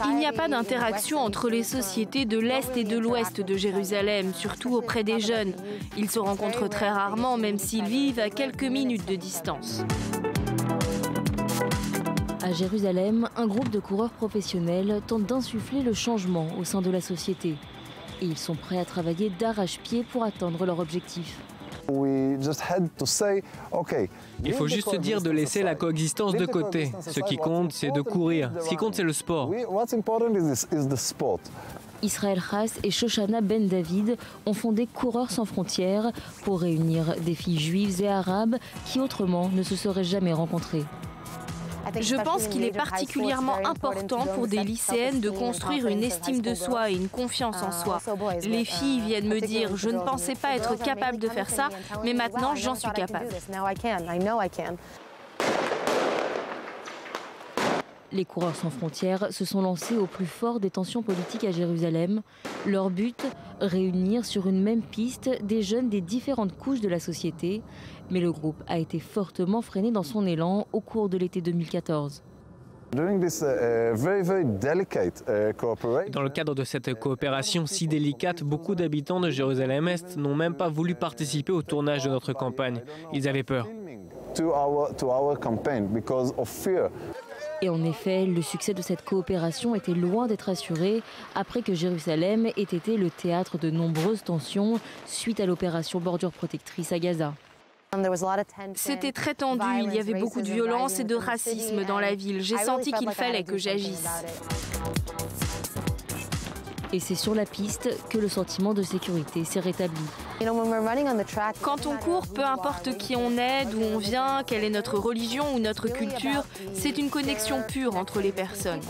Il n'y a pas d'interaction entre les sociétés de l'Est et de l'Ouest de Jérusalem, surtout auprès des jeunes. Ils se rencontrent très rarement, même s'ils vivent à quelques minutes de distance. À Jérusalem, un groupe de coureurs professionnels tente d'insuffler le changement au sein de la société. Et ils sont prêts à travailler d'arrache-pied pour atteindre leur objectif. Il faut juste dire de laisser la coexistence de côté. Ce qui compte, c'est de courir. Ce qui compte, c'est le sport. Israël Haas et Shoshana Ben David ont fondé Coureurs sans frontières pour réunir des filles juives et arabes qui autrement ne se seraient jamais rencontrées. Je pense qu'il est particulièrement important pour des lycéennes de construire une estime de soi et une confiance en soi. Les filles viennent me dire « je ne pensais pas être capable de faire ça, mais maintenant j'en suis capable ». Les Coureurs sans frontières se sont lancés au plus fort des tensions politiques à Jérusalem. Leur but, réunir sur une même piste des jeunes des différentes couches de la société. Mais le groupe a été fortement freiné dans son élan au cours de l'été 2014. Dans le cadre de cette coopération si délicate, beaucoup d'habitants de Jérusalem-Est n'ont même pas voulu participer au tournage de notre campagne. Ils avaient peur. Et en effet, le succès de cette coopération était loin d'être assuré après que Jérusalem ait été le théâtre de nombreuses tensions suite à l'opération Bordure Protectrice à Gaza. C'était très tendu, il y avait beaucoup de violence et de racisme dans la ville. J'ai senti qu'il fallait que j'agisse. Et c'est sur la piste que le sentiment de sécurité s'est rétabli. Quand on court, peu importe qui on est, d'où on vient, quelle est notre religion ou notre culture, c'est une connexion pure entre les personnes.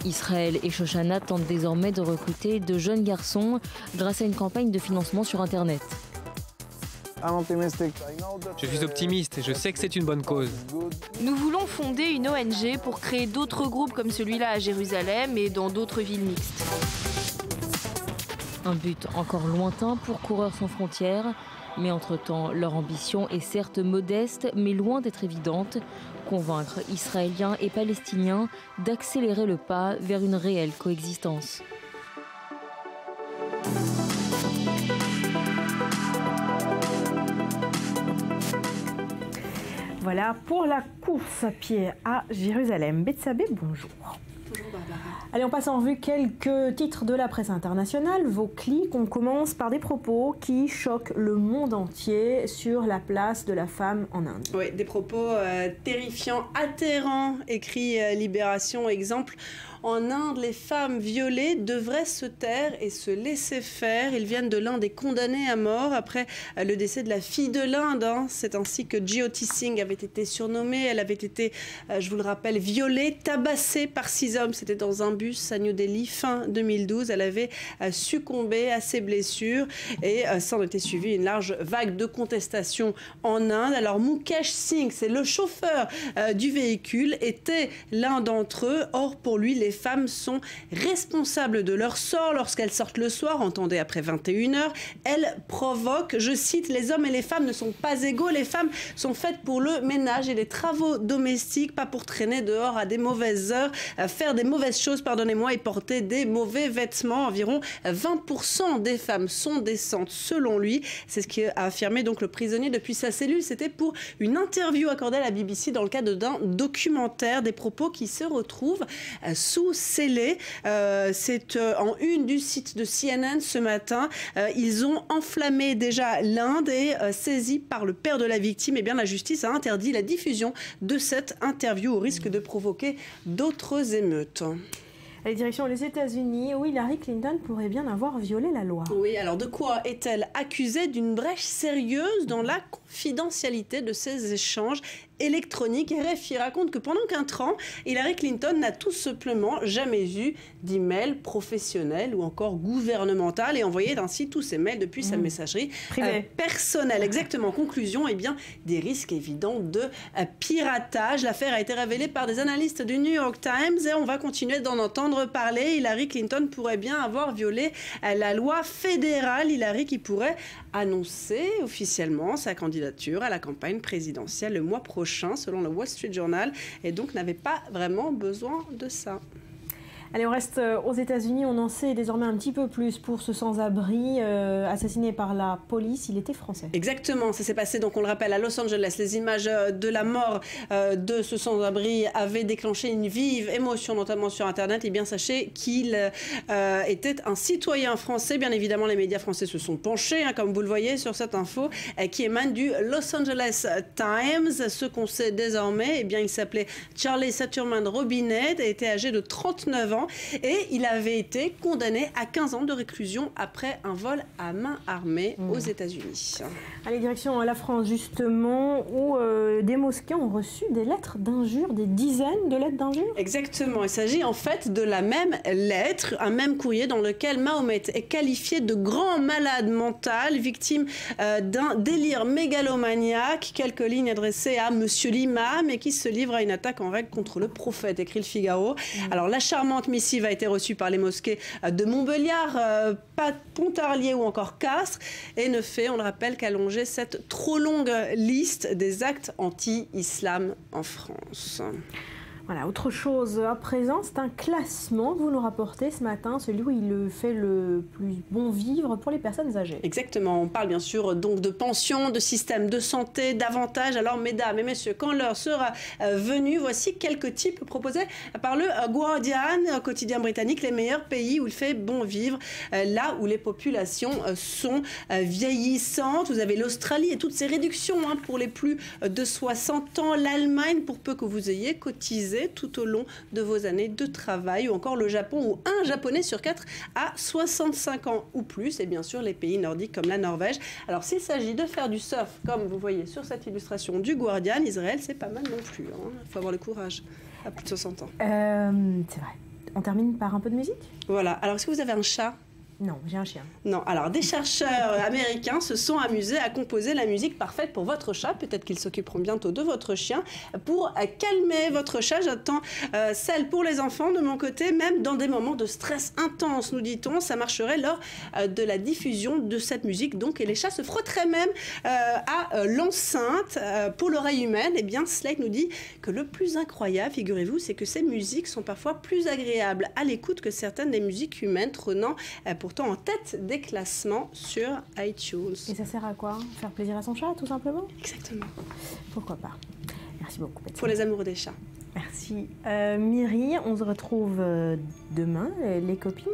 Israël et Shoshana tentent désormais de recruter de jeunes garçons grâce à une campagne de financement sur Internet. Je suis optimiste et je sais que c'est une bonne cause. Nous voulons fonder une ONG pour créer d'autres groupes comme celui-là à Jérusalem et dans d'autres villes mixtes. Un but encore lointain pour Coureurs sans frontières, mais entre-temps, leur ambition est certes modeste, mais loin d'être évidente. Convaincre Israéliens et Palestiniens d'accélérer le pas vers une réelle coexistence. Voilà pour la course à pied à Jérusalem. Betsabé, bonjour. Bonjour Barbara. Allez, on passe en revue quelques titres de la presse internationale. Vos clics, on commence par des propos qui choquent le monde entier sur la place de la femme en Inde. Oui, des propos terrifiants, atterrants, écrit Libération. Exemple, en Inde, les femmes violées devraient se taire et se laisser faire. Ils viennent de l'Inde et condamnés à mort après le décès de la fille de l'Inde. C'est ainsi que Jyoti Singh avait été surnommée. Elle avait été, je vous le rappelle, violée, tabassée par 6 hommes. C'était dans un bus à New Delhi fin 2012. Elle avait succombé à ses blessures et s'en était suivi une large vague de contestation en Inde. Alors Mukesh Singh, c'est le chauffeur du véhicule, était l'un d'entre eux. Or, pour lui, les femmes sont responsables de leur sort lorsqu'elles sortent le soir, entendez après 21h. Elles provoquent, je cite, les hommes et les femmes ne sont pas égaux. Les femmes sont faites pour le ménage et les travaux domestiques, pas pour traîner dehors à des mauvaises heures, faire des mauvaises choses, pardonnez-moi, et porter des mauvais vêtements. Environ 20% des femmes sont décentes, selon lui. C'est ce qu'a affirmé donc le prisonnier depuis sa cellule. C'était pour une interview accordée à la BBC dans le cadre d'un documentaire, des propos qui se retrouvent sous scellé. C'est en une du site de CNN ce matin. Ils ont enflammé déjà l'Inde et saisi par le père de la victime, eh bien, la justice a interdit la diffusion de cette interview au risque de provoquer d'autres émeutes. La direction des États-Unis, où Hillary Clinton pourrait bien avoir violé la loi. Oui, alors de quoi est-elle accusée? D'une brèche sérieuse dans la confidentialité de ces échanges électronique. RFI raconte que pendant 4 ans, Hillary Clinton n'a tout simplement jamais eu d'email professionnel ou encore gouvernemental et envoyait ainsi tous ses mails depuis sa messagerie personnelle. Exactement. Conclusion, eh bien, des risques évidents de piratage. L'affaire a été révélée par des analystes du New York Times et on va continuer d'en entendre parler. Hillary Clinton pourrait bien avoir violé la loi fédérale. Hillary qui pourrait annoncer officiellement sa candidature à la campagne présidentielle le mois prochain, selon le Wall Street Journal, et donc n'avait pas vraiment besoin de ça. Allez, on reste aux États-Unis. On en sait désormais un petit peu plus pour ce sans-abri assassiné par la police. Il était français. Exactement. Ça s'est passé, donc on le rappelle, à Los Angeles. Les images de la mort de ce sans-abri avaient déclenché une vive émotion, notamment sur Internet. Et bien, sachez qu'il était un citoyen français. Bien évidemment, les médias français se sont penchés, comme vous le voyez, sur cette info qui émane du Los Angeles Times. Ce qu'on sait désormais, eh bien, il s'appelait Charlie Saturman Robinet et était âgé de 39 ans. Et il avait été condamné à 15 ans de réclusion après un vol à main armée aux États-Unis. Allez, direction la France, justement, où des mosquées ont reçu des lettres d'injures, des dizaines de lettres d'injures. Exactement. Il s'agit en fait de la même lettre, un même courrier dans lequel Mahomet est qualifié de grand malade mental, victime d'un délire mégalomaniaque. Quelques lignes adressées à Monsieur l'imam et qui se livre à une attaque en règle contre le prophète, écrit le Figaro. Alors, la charmante missive a été reçue par les mosquées de Montbéliard, Pontarlier ou encore Castres et ne fait, on le rappelle, qu'allonger cette trop longue liste des actes anti-islam en France. Voilà, autre chose à présent, c'est un classement que vous nous rapportez ce matin, celui où il fait le plus bon vivre pour les personnes âgées. Exactement, on parle bien sûr donc de pensions, de système de santé, d'avantages. Alors mesdames et messieurs, quand l'heure sera venue, voici quelques types proposés par le Guardian, quotidien britannique, les meilleurs pays où il fait bon vivre, là où les populations sont vieillissantes. Vous avez l'Australie et toutes ces réductions pour les plus de 60 ans, l'Allemagne pour peu que vous ayez cotisé croisés tout au long de vos années de travail, ou encore le Japon où un Japonais sur 4 a 65 ans ou plus, et bien sûr les pays nordiques comme la Norvège. Alors s'il s'agit de faire du surf, comme vous voyez sur cette illustration du Guardian, Israël, c'est pas mal non plus. Il faut avoir le courage à plus de 60 ans. C'est vrai. On termine par un peu de musique ? Voilà. Alors est-ce que vous avez un chat ? Non, j'ai un chien. Non, alors des chercheurs américains se sont amusés à composer la musique parfaite pour votre chat. Peut-être qu'ils s'occuperont bientôt de votre chien. Pour calmer votre chat, j'attends celle pour les enfants de mon côté, même dans des moments de stress intense, nous dit-on. Ça marcherait lors de la diffusion de cette musique. Donc, et les chats se frotteraient même à l'enceinte. Pour l'oreille humaine, eh bien, Slate nous dit que le plus incroyable, figurez-vous, c'est que ces musiques sont parfois plus agréables à l'écoute que certaines des musiques humaines, trônant pourtant en tête des classements sur iTunes. Et ça sert à quoi ? Faire plaisir à son chat, tout simplement ? Exactement. Pourquoi pas ? Merci beaucoup, Betty. Pour les amoureux des chats. Merci. Myri, on se retrouve demain, les copines.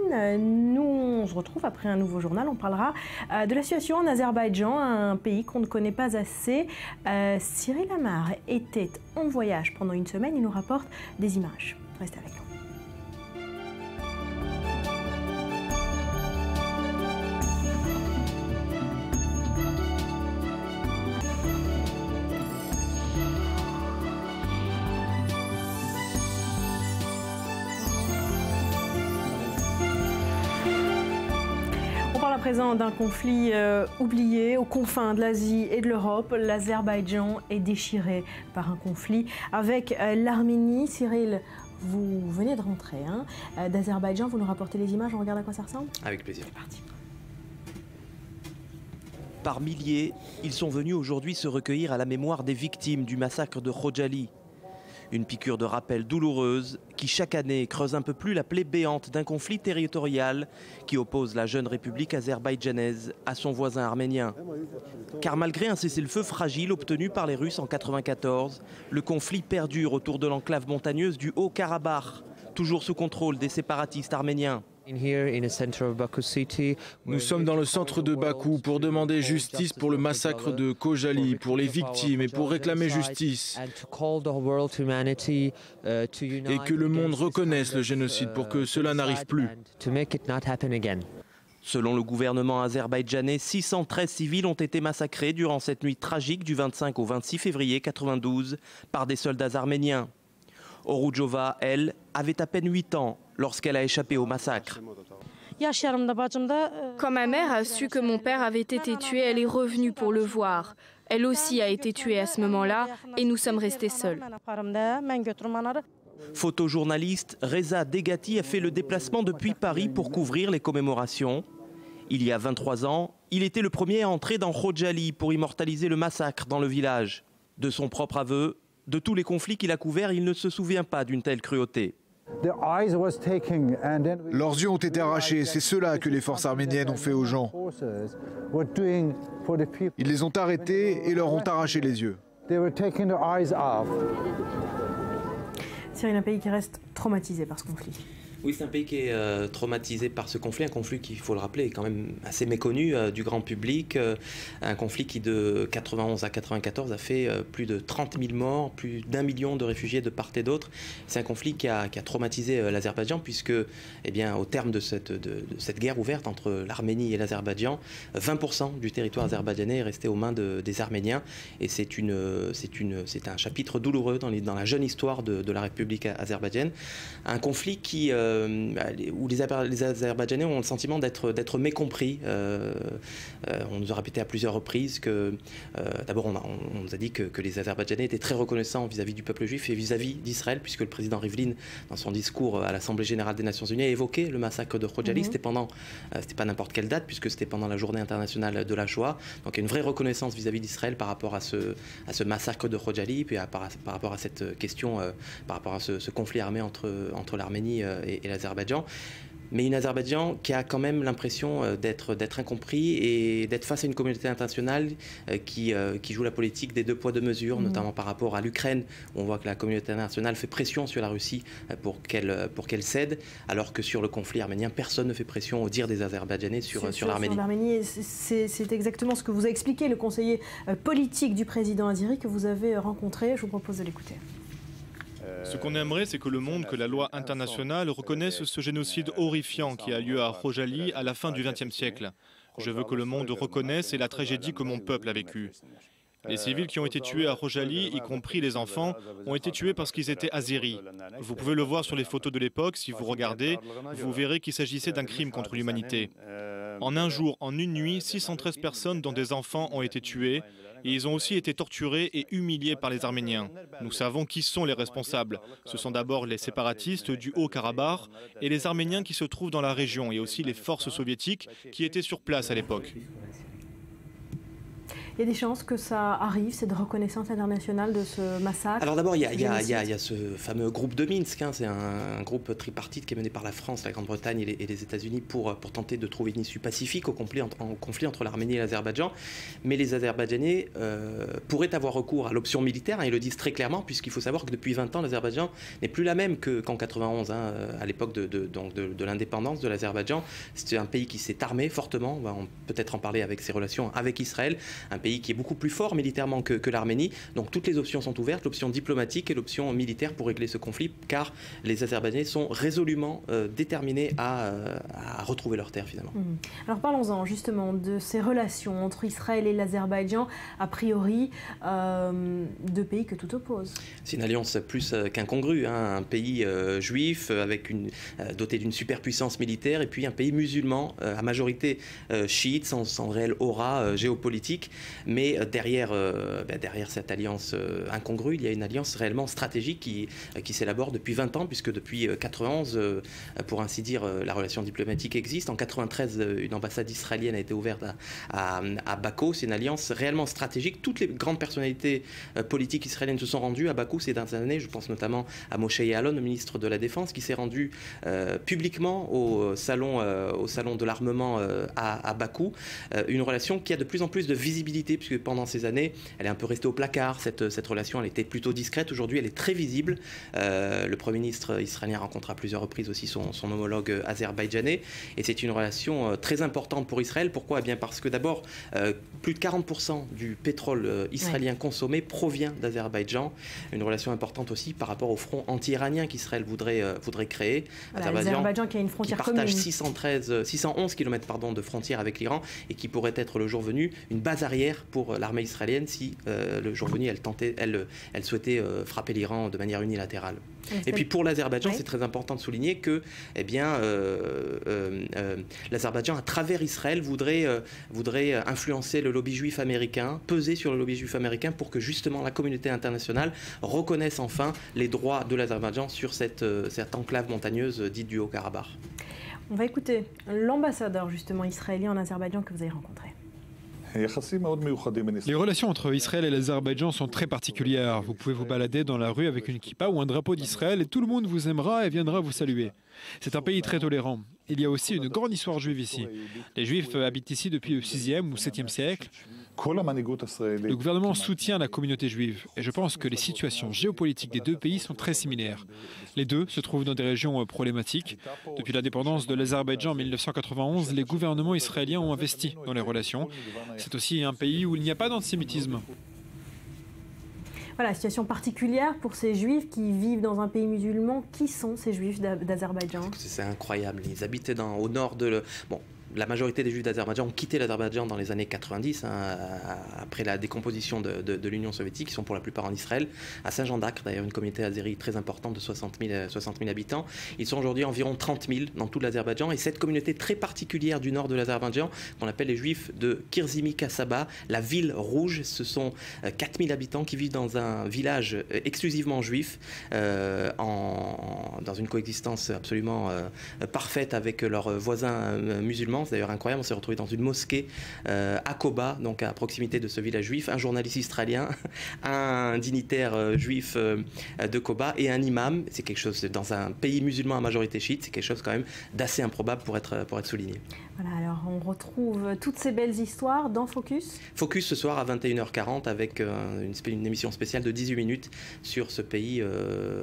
Nous, on se retrouve après un nouveau journal. On parlera de la situation en Azerbaïdjan, un pays qu'on ne connaît pas assez. Cyril Amar était en voyage pendant une semaine. Il nous rapporte des images. Restez avec nous. À présent d'un conflit oublié aux confins de l'Asie et de l'Europe. L'Azerbaïdjan est déchiré par un conflit avec l'Arménie. Cyril, vous venez de rentrer d'Azerbaïdjan, vous nous rapportez les images, on regarde à quoi ça ressemble ? Avec plaisir. C'est parti. Par milliers, ils sont venus aujourd'hui se recueillir à la mémoire des victimes du massacre de Khojaly. Une piqûre de rappel douloureuse qui chaque année creuse un peu plus la plaie béante d'un conflit territorial qui oppose la jeune république azerbaïdjanaise à son voisin arménien. Car malgré un cessez-le-feu fragile obtenu par les Russes en 1994, le conflit perdure autour de l'enclave montagneuse du Haut-Karabakh, toujours sous contrôle des séparatistes arméniens. Nous sommes dans le centre de Bakou pour demander justice pour le massacre de Khojaly, pour les victimes et pour réclamer justice. Et que le monde reconnaisse le génocide pour que cela n'arrive plus. Selon le gouvernement azerbaïdjanais, 613 civils ont été massacrés durant cette nuit tragique du 25 au 26 février 1992 par des soldats arméniens. Orucova, elle, avait à peine 8 ans lorsqu'elle a échappé au massacre. Quand ma mère a su que mon père avait été tué, elle est revenue pour le voir. Elle aussi a été tuée à ce moment-là et nous sommes restés seuls. Photojournaliste, Reza Degati a fait le déplacement depuis Paris pour couvrir les commémorations. Il y a 23 ans, il était le premier à entrer dans Khojaly pour immortaliser le massacre dans le village. De son propre aveu, de tous les conflits qu'il a couverts, il ne se souvient pas d'une telle cruauté. Leurs yeux ont été arrachés, c'est cela que les forces arméniennes ont fait aux gens. Ils les ont arrêtés et leur ont arraché les yeux. Cyril, un pays qui reste traumatisé par ce conflit. Oui, c'est un pays qui est traumatisé par ce conflit, un conflit qui, il faut le rappeler, est quand même assez méconnu du grand public, un conflit qui de 91 à 94 a fait plus de 30 000 morts, plus d'1 million de réfugiés de part et d'autre. C'est un conflit qui a traumatisé l'Azerbaïdjan puisque, eh bien, au terme de cette guerre ouverte entre l'Arménie et l'Azerbaïdjan, 20% du territoire azerbaïdjanais est resté aux mains des Arméniens et c'est un chapitre douloureux dans la jeune histoire de la République azerbaïdjane. Un conflit où les Azerbaïdjanais ont le sentiment d'être mécompris. On nous a répété à plusieurs reprises que, d'abord, on nous a dit que les Azerbaïdjanais étaient très reconnaissants vis-à-vis du peuple juif et vis-à-vis d'Israël, puisque le président Rivlin, dans son discours à l'Assemblée générale des Nations Unies, a évoqué le massacre de Khojaly. C'était pas n'importe quelle date, puisque c'était pendant la journée internationale de la Shoah. Donc il y a une vraie reconnaissance vis-à-vis d'Israël par rapport à ce massacre de Khojaly, puis par rapport à cette question, par rapport à ce conflit armé entre l'Arménie et l'Azerbaïdjan. Mais une Azerbaïdjan qui a quand même l'impression d'être incompris et d'être face à une communauté internationale qui joue la politique des deux poids deux mesures, notamment par rapport à l'Ukraine, où on voit que la communauté internationale fait pression sur la Russie pour qu'elle cède, alors que sur le conflit arménien, personne ne fait pression au dire des Azerbaïdjanais sur l'Arménie. C'est exactement ce que vous a expliqué le conseiller politique du président azéri que vous avez rencontré. Je vous propose de l'écouter. Ce qu'on aimerait, c'est que le monde, que la loi internationale reconnaisse ce génocide horrifiant qui a lieu à Rojali à la fin du XXe siècle. Je veux que le monde reconnaisse la tragédie que mon peuple a vécue. Les civils qui ont été tués à Rojali, y compris les enfants, ont été tués parce qu'ils étaient azéris. Vous pouvez le voir sur les photos de l'époque, si vous regardez, vous verrez qu'il s'agissait d'un crime contre l'humanité. En un jour, en une nuit, 613 personnes, dont des enfants, ont été tuées. Et ils ont aussi été torturés et humiliés par les Arméniens. Nous savons qui sont les responsables. Ce sont d'abord les séparatistes du Haut-Karabakh et les Arméniens qui se trouvent dans la région, et aussi les forces soviétiques qui étaient sur place à l'époque. Il y a des chances que ça arrive, cette reconnaissance internationale de ce massacre? Alors d'abord, il y a ce fameux groupe de Minsk, c'est un groupe tripartite qui est mené par la France, la Grande-Bretagne et les États-Unis pour tenter de trouver une issue pacifique au conflit entre l'Arménie et l'Azerbaïdjan. Mais les Azerbaïdjanais pourraient avoir recours à l'option militaire, ils le disent très clairement, puisqu'il faut savoir que depuis 20 ans, l'Azerbaïdjan n'est plus la même qu'en 91, à l'époque de l'indépendance de l'Azerbaïdjan. C'est un pays qui s'est armé fortement, on va peut-être en parler avec ses relations avec Israël, un pays qui est beaucoup plus fort militairement que l'Arménie. Donc toutes les options sont ouvertes, l'option diplomatique et l'option militaire pour régler ce conflit, car les Azerbaïdjanais sont résolument déterminés à retrouver leur terre finalement. Alors parlons-en justement de ces relations entre Israël et l'Azerbaïdjan, a priori deux pays que tout oppose. C'est une alliance plus qu'incongrue, un pays juif doté d'une superpuissance militaire et puis un pays musulman à majorité chiite sans réelle aura géopolitique. Mais derrière cette alliance incongrue, il y a une alliance réellement stratégique qui s'élabore depuis 20 ans, puisque depuis 91, pour ainsi dire, la relation diplomatique existe. En 93, une ambassade israélienne a été ouverte à Bakou. C'est une alliance réellement stratégique. Toutes les grandes personnalités politiques israéliennes se sont rendues à Bakou ces dernières années. Je pense notamment à Moshe Yaalon, le ministre de la Défense, qui s'est rendu publiquement au salon de l'armement à Bakou. Une relation qui a de plus en plus de visibilité, puisque pendant ces années, elle est un peu restée au placard, cette relation, elle était plutôt discrète. Aujourd'hui, elle est très visible. Le Premier ministre israélien rencontre à plusieurs reprises aussi son homologue azerbaïdjanais, et c'est une relation très importante pour Israël. Pourquoi ? Eh bien parce que d'abord, plus de 40% du pétrole israélien consommé provient d'Azerbaïdjan. Une relation importante aussi par rapport au front anti-iranien qu'Israël voudrait créer. Voilà, l'Azerbaïdjan qui a une frontière qui partage commune. 611 km de frontière avec l'Iran, et qui pourrait être le jour venu une base arrière pour l'armée israélienne si le jour venu elle souhaitait frapper l'Iran de manière unilatérale. Et puis pour l'Azerbaïdjan, c'est très important de souligner que l'Azerbaïdjan, à travers Israël, voudrait influencer le lobby juif américain, peser sur le lobby juif américain pour que justement la communauté internationale reconnaisse enfin les droits de l'Azerbaïdjan sur cette enclave montagneuse dite du Haut-Karabakh. On va écouter l'ambassadeur justement israélien en Azerbaïdjan que vous avez rencontré. Les relations entre Israël et l'Azerbaïdjan sont très particulières. Vous pouvez vous balader dans la rue avec une kippa ou un drapeau d'Israël et tout le monde vous aimera et viendra vous saluer. C'est un pays très tolérant. Il y a aussi une grande histoire juive ici. Les Juifs habitent ici depuis le 6e ou 7e siècle. Le gouvernement soutient la communauté juive et je pense que les situations géopolitiques des deux pays sont très similaires. Les deux se trouvent dans des régions problématiques. Depuis l'indépendance de l'Azerbaïdjan en 1991, les gouvernements israéliens ont investi dans les relations. C'est aussi un pays où il n'y a pas d'antisémitisme. Voilà, situation particulière pour ces juifs qui vivent dans un pays musulman. Qui sont ces juifs d'Azerbaïdjan ? C'est incroyable. Ils habitaient au nord de... La majorité des Juifs d'Azerbaïdjan ont quitté l'Azerbaïdjan dans les années 90, après la décomposition de l'Union soviétique. Ils sont pour la plupart en Israël, à Saint-Jean-d'Acre, d'ailleurs une communauté azérie très importante de 60 000 habitants. Ils sont aujourd'hui environ 30 000 dans tout l'Azerbaïdjan, et cette communauté très particulière du nord de l'Azerbaïdjan, qu'on appelle les Juifs de Kirzimi-Kasaba, la ville rouge, ce sont 4 000 habitants qui vivent dans un village exclusivement juif, dans une coexistence absolument parfaite avec leurs voisins musulmans. C'est d'ailleurs incroyable, on s'est retrouvé dans une mosquée à Koba, donc à proximité de ce village juif, un journaliste israélien, un dignitaire juif de Koba et un imam. C'est quelque chose, dans un pays musulman à majorité chiite, c'est quelque chose quand même d'assez improbable pour être souligné. Voilà, alors on retrouve toutes ces belles histoires dans Focus. Focus ce soir à 21h40 avec une émission spéciale de 18 minutes sur ce pays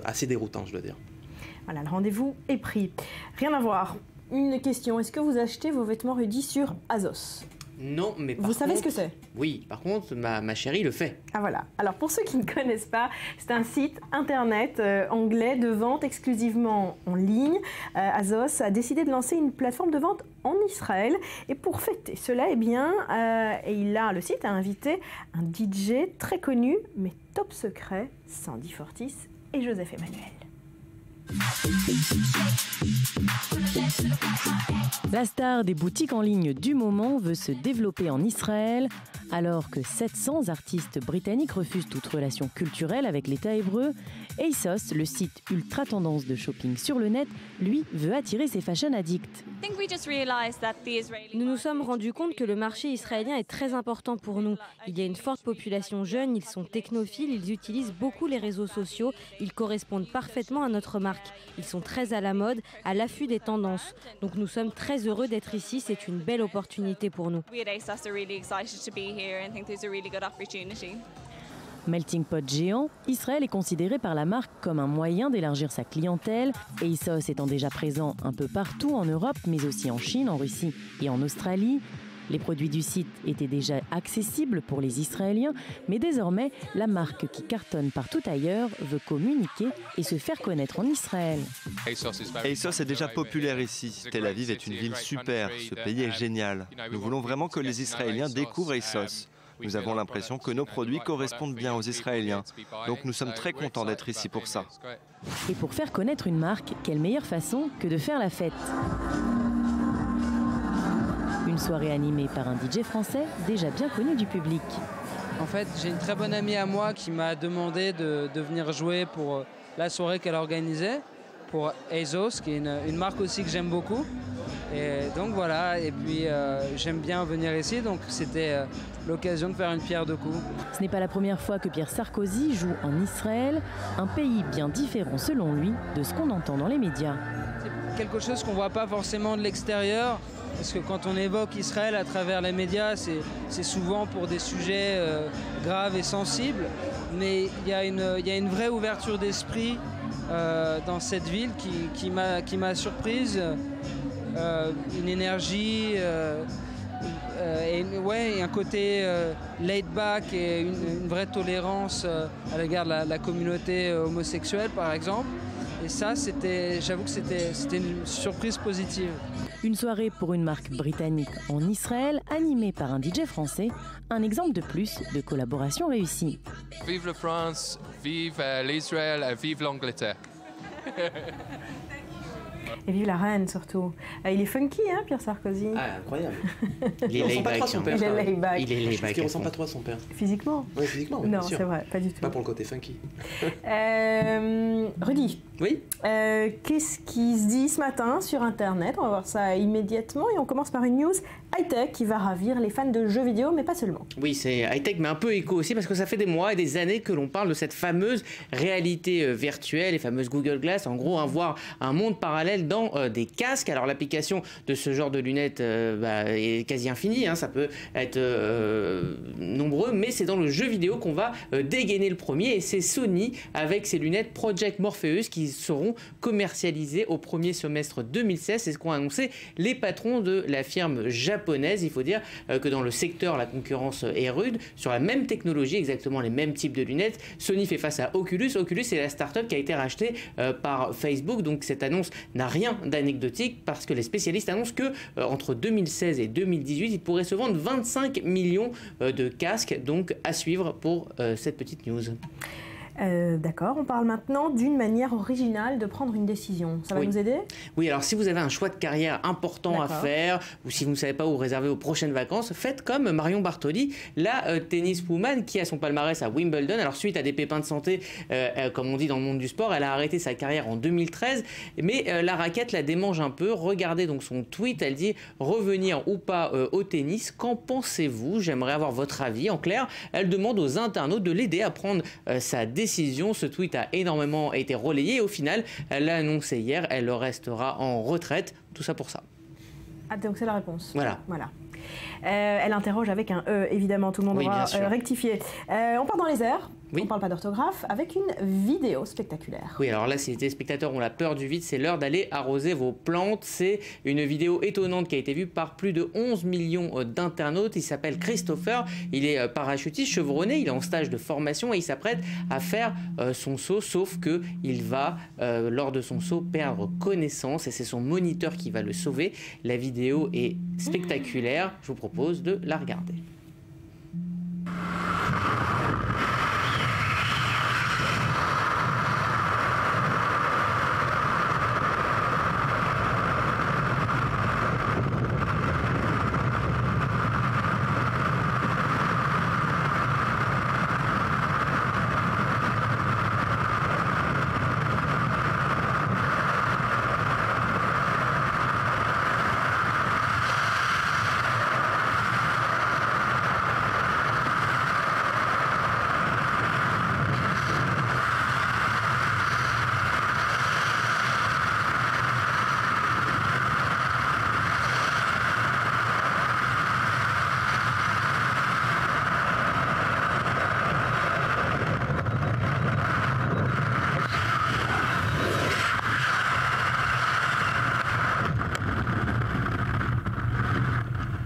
assez déroutant, je dois dire. Voilà, le rendez-vous est pris. Rien à voir. Une question, est-ce que vous achetez vos vêtements Rudy sur Azos ? Non, mais Vous savez ce que c'est? Oui, par contre, ma chérie le fait. Ah voilà. Alors pour ceux qui ne connaissent pas, c'est un site internet anglais de vente exclusivement en ligne. Azos a décidé de lancer une plateforme de vente en Israël. Et pour fêter cela, eh bien, le site a invité un DJ très connu, mais top secret, Sandy Fortis et Joseph Emmanuel. La star des boutiques en ligne du moment veut se développer en Israël, alors que 700 artistes britanniques refusent toute relation culturelle avec l'État hébreu. ASOS, le site ultra tendance de shopping sur le net, lui, veut attirer ses fashion addicts. Nous nous sommes rendus compte que le marché israélien est très important pour nous. Il y a une forte population jeune, ils sont technophiles, ils utilisent beaucoup les réseaux sociaux, ils correspondent parfaitement à notre marque. Ils sont très à la mode, à l'affût des tendances. Donc nous sommes très heureux d'être ici, c'est une belle opportunité pour nous. Melting pot géant, Israël est considéré par la marque comme un moyen d'élargir sa clientèle, ASOS étant déjà présent un peu partout en Europe, mais aussi en Chine, en Russie et en Australie. Les produits du site étaient déjà accessibles pour les Israéliens, mais désormais, la marque qui cartonne partout ailleurs veut communiquer et se faire connaître en Israël. ASOS est déjà populaire ici. Tel Aviv est une ville super, ce pays est génial. Nous voulons vraiment que les Israéliens découvrent ASOS. Nous avons l'impression que nos produits correspondent bien aux Israéliens. Donc nous sommes très contents d'être ici pour ça. Et pour faire connaître une marque, quelle meilleure façon que de faire la fête ? Une soirée animée par un DJ français déjà bien connu du public. En fait, j'ai une très bonne amie à moi qui m'a demandé de venir jouer pour la soirée qu'elle organisait, pour ASOS, qui est une marque aussi que j'aime beaucoup. Et donc voilà, et puis j'aime bien venir ici, donc c'était l'occasion de faire une pierre deux coups. Ce n'est pas la première fois que Pierre Sarkozy joue en Israël, un pays bien différent selon lui de ce qu'on entend dans les médias. C'est quelque chose qu'on ne voit pas forcément de l'extérieur, parce que quand on évoque Israël à travers les médias, c'est souvent pour des sujets graves et sensibles, mais il y a une vraie ouverture d'esprit dans cette ville qui m'a surprise. Une énergie et un côté laid back et une vraie tolérance à l'égard de la communauté homosexuelle par exemple. Et ça, j'avoue que c'était une surprise positive. Une soirée pour une marque britannique en Israël, animée par un DJ français, un exemple de plus de collaboration réussie. Vive la France, vive l'Israël, vive l'Angleterre. Et vive la reine surtout. Il est funky, hein, Pierre Sarkozy. Ah, incroyable. Il ressemble pas trop à son père. Il est laid-back. Il est laid-back. Il ressemble pas trop à son père. Physiquement? Oui, physiquement. Non, c'est vrai, pas du tout. Pas pour le côté funky. Rudy. Oui. Qu'est-ce qui se dit ce matin sur Internet? On va voir ça immédiatement et on commence par une news high-tech qui va ravir les fans de jeux vidéo, mais pas seulement. Oui, c'est high-tech, mais un peu éco aussi, parce que ça fait des mois et des années que l'on parle de cette fameuse réalité virtuelle, les fameuses Google Glass, en gros, voir un monde parallèle dans des casques. Alors l'application de ce genre de lunettes est quasi infinie, hein, ça peut être nombreux, mais c'est dans le jeu vidéo qu'on va dégainer le premier, et c'est Sony avec ses lunettes Project Morpheus qui seront commercialisées au premier semestre 2016. C'est ce qu'ont annoncé les patrons de la firme japonaise. Il faut dire que dans le secteur, la concurrence est rude. Sur la même technologie, exactement les mêmes types de lunettes, Sony fait face à Oculus. Oculus, c'est la start-up qui a été rachetée par Facebook. Donc cette annonce n'a rien d'anecdotique parce que les spécialistes annoncent que entre 2016 et 2018, il pourrait se vendre 25 millions de casques. Donc à suivre pour cette petite news. D'accord, on parle maintenant d'une manière originale de prendre une décision. Ça va nous aider? Oui, alors si vous avez un choix de carrière important à faire, ou si vous ne savez pas où réserver vos prochaines vacances, faites comme Marion Bartoli, la tenniswoman qui a son palmarès à Wimbledon. Alors suite à des pépins de santé, comme on dit dans le monde du sport, elle a arrêté sa carrière en 2013, mais la raquette la démange un peu. Regardez donc son tweet, elle dit « Revenir ou pas au tennis, qu'en pensez-vous? J'aimerais avoir votre avis. » En clair, elle demande aux internautes de l'aider à prendre sa décision. Ce tweet a énormément été relayé et au final, elle l'a annoncé hier, elle restera en retraite. Tout ça pour ça. Ah, donc c'est la réponse. Voilà. Elle interroge avec un E, évidemment, tout le monde Oui, doit bien sûr. rectifier. On part dans les airs, Oui. on parle pas d'orthographe, avec une vidéo spectaculaire. Oui, alors là, si les téléspectateurs ont la peur du vide, c'est l'heure d'aller arroser vos plantes. C'est une vidéo étonnante qui a été vue par plus de 11 millions d'internautes. Il s'appelle Christopher, il est parachutiste chevronné, il est en stage de formation et il s'apprête à faire son saut, sauf qu'il va, lors de son saut, perdre connaissance et c'est son moniteur qui va le sauver. La vidéo est spectaculaire, je vous propose de la regarder.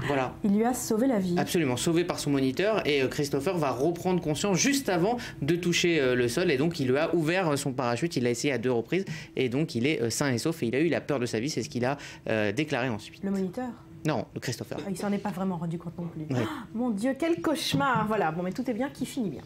Voilà. Il lui a sauvé la vie. Absolument, sauvé par son moniteur et Christopher va reprendre conscience juste avant de toucher le sol et donc il lui a ouvert son parachute, il l'a essayé à 2 reprises et donc il est sain et sauf et il a eu la peur de sa vie, c'est ce qu'il a déclaré ensuite. Le moniteur? Non, Christopher. Il s'en est pas vraiment rendu compte non plus. Oui. Ah, mon Dieu, quel cauchemar. Voilà, bon mais tout est bien qui finit bien.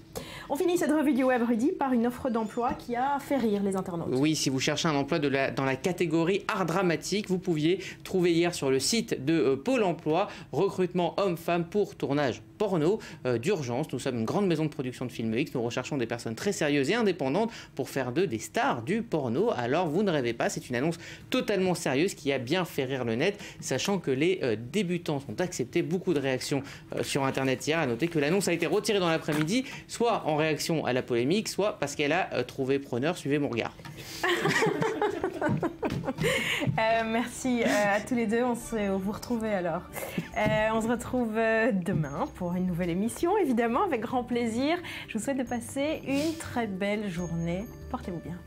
On finit cette revue du web, Rudy, par une offre d'emploi qui a fait rire les internautes. Oui, si vous cherchez un emploi dans la catégorie art dramatique, vous pouviez trouver hier sur le site de Pôle emploi recrutement homme-femme pour tournage porno d'urgence. Nous sommes une grande maison de production de films X. Nous recherchons des personnes très sérieuses et indépendantes pour faire d'eux des stars du porno. Alors vous ne rêvez pas, c'est une annonce totalement sérieuse qui a bien fait rire le net, sachant que les débutants sont acceptés. Beaucoup de réactions sur Internet hier. À noter que l'annonce a été retirée dans l'après-midi, soit en réaction à la polémique, soit parce qu'elle a trouvé preneur. Suivez mon regard. Merci à tous les deux, on vous retrouvez alors. On se retrouve demain pour une nouvelle émission, évidemment, avec grand plaisir. Je vous souhaite de passer une très belle journée. Portez-vous bien.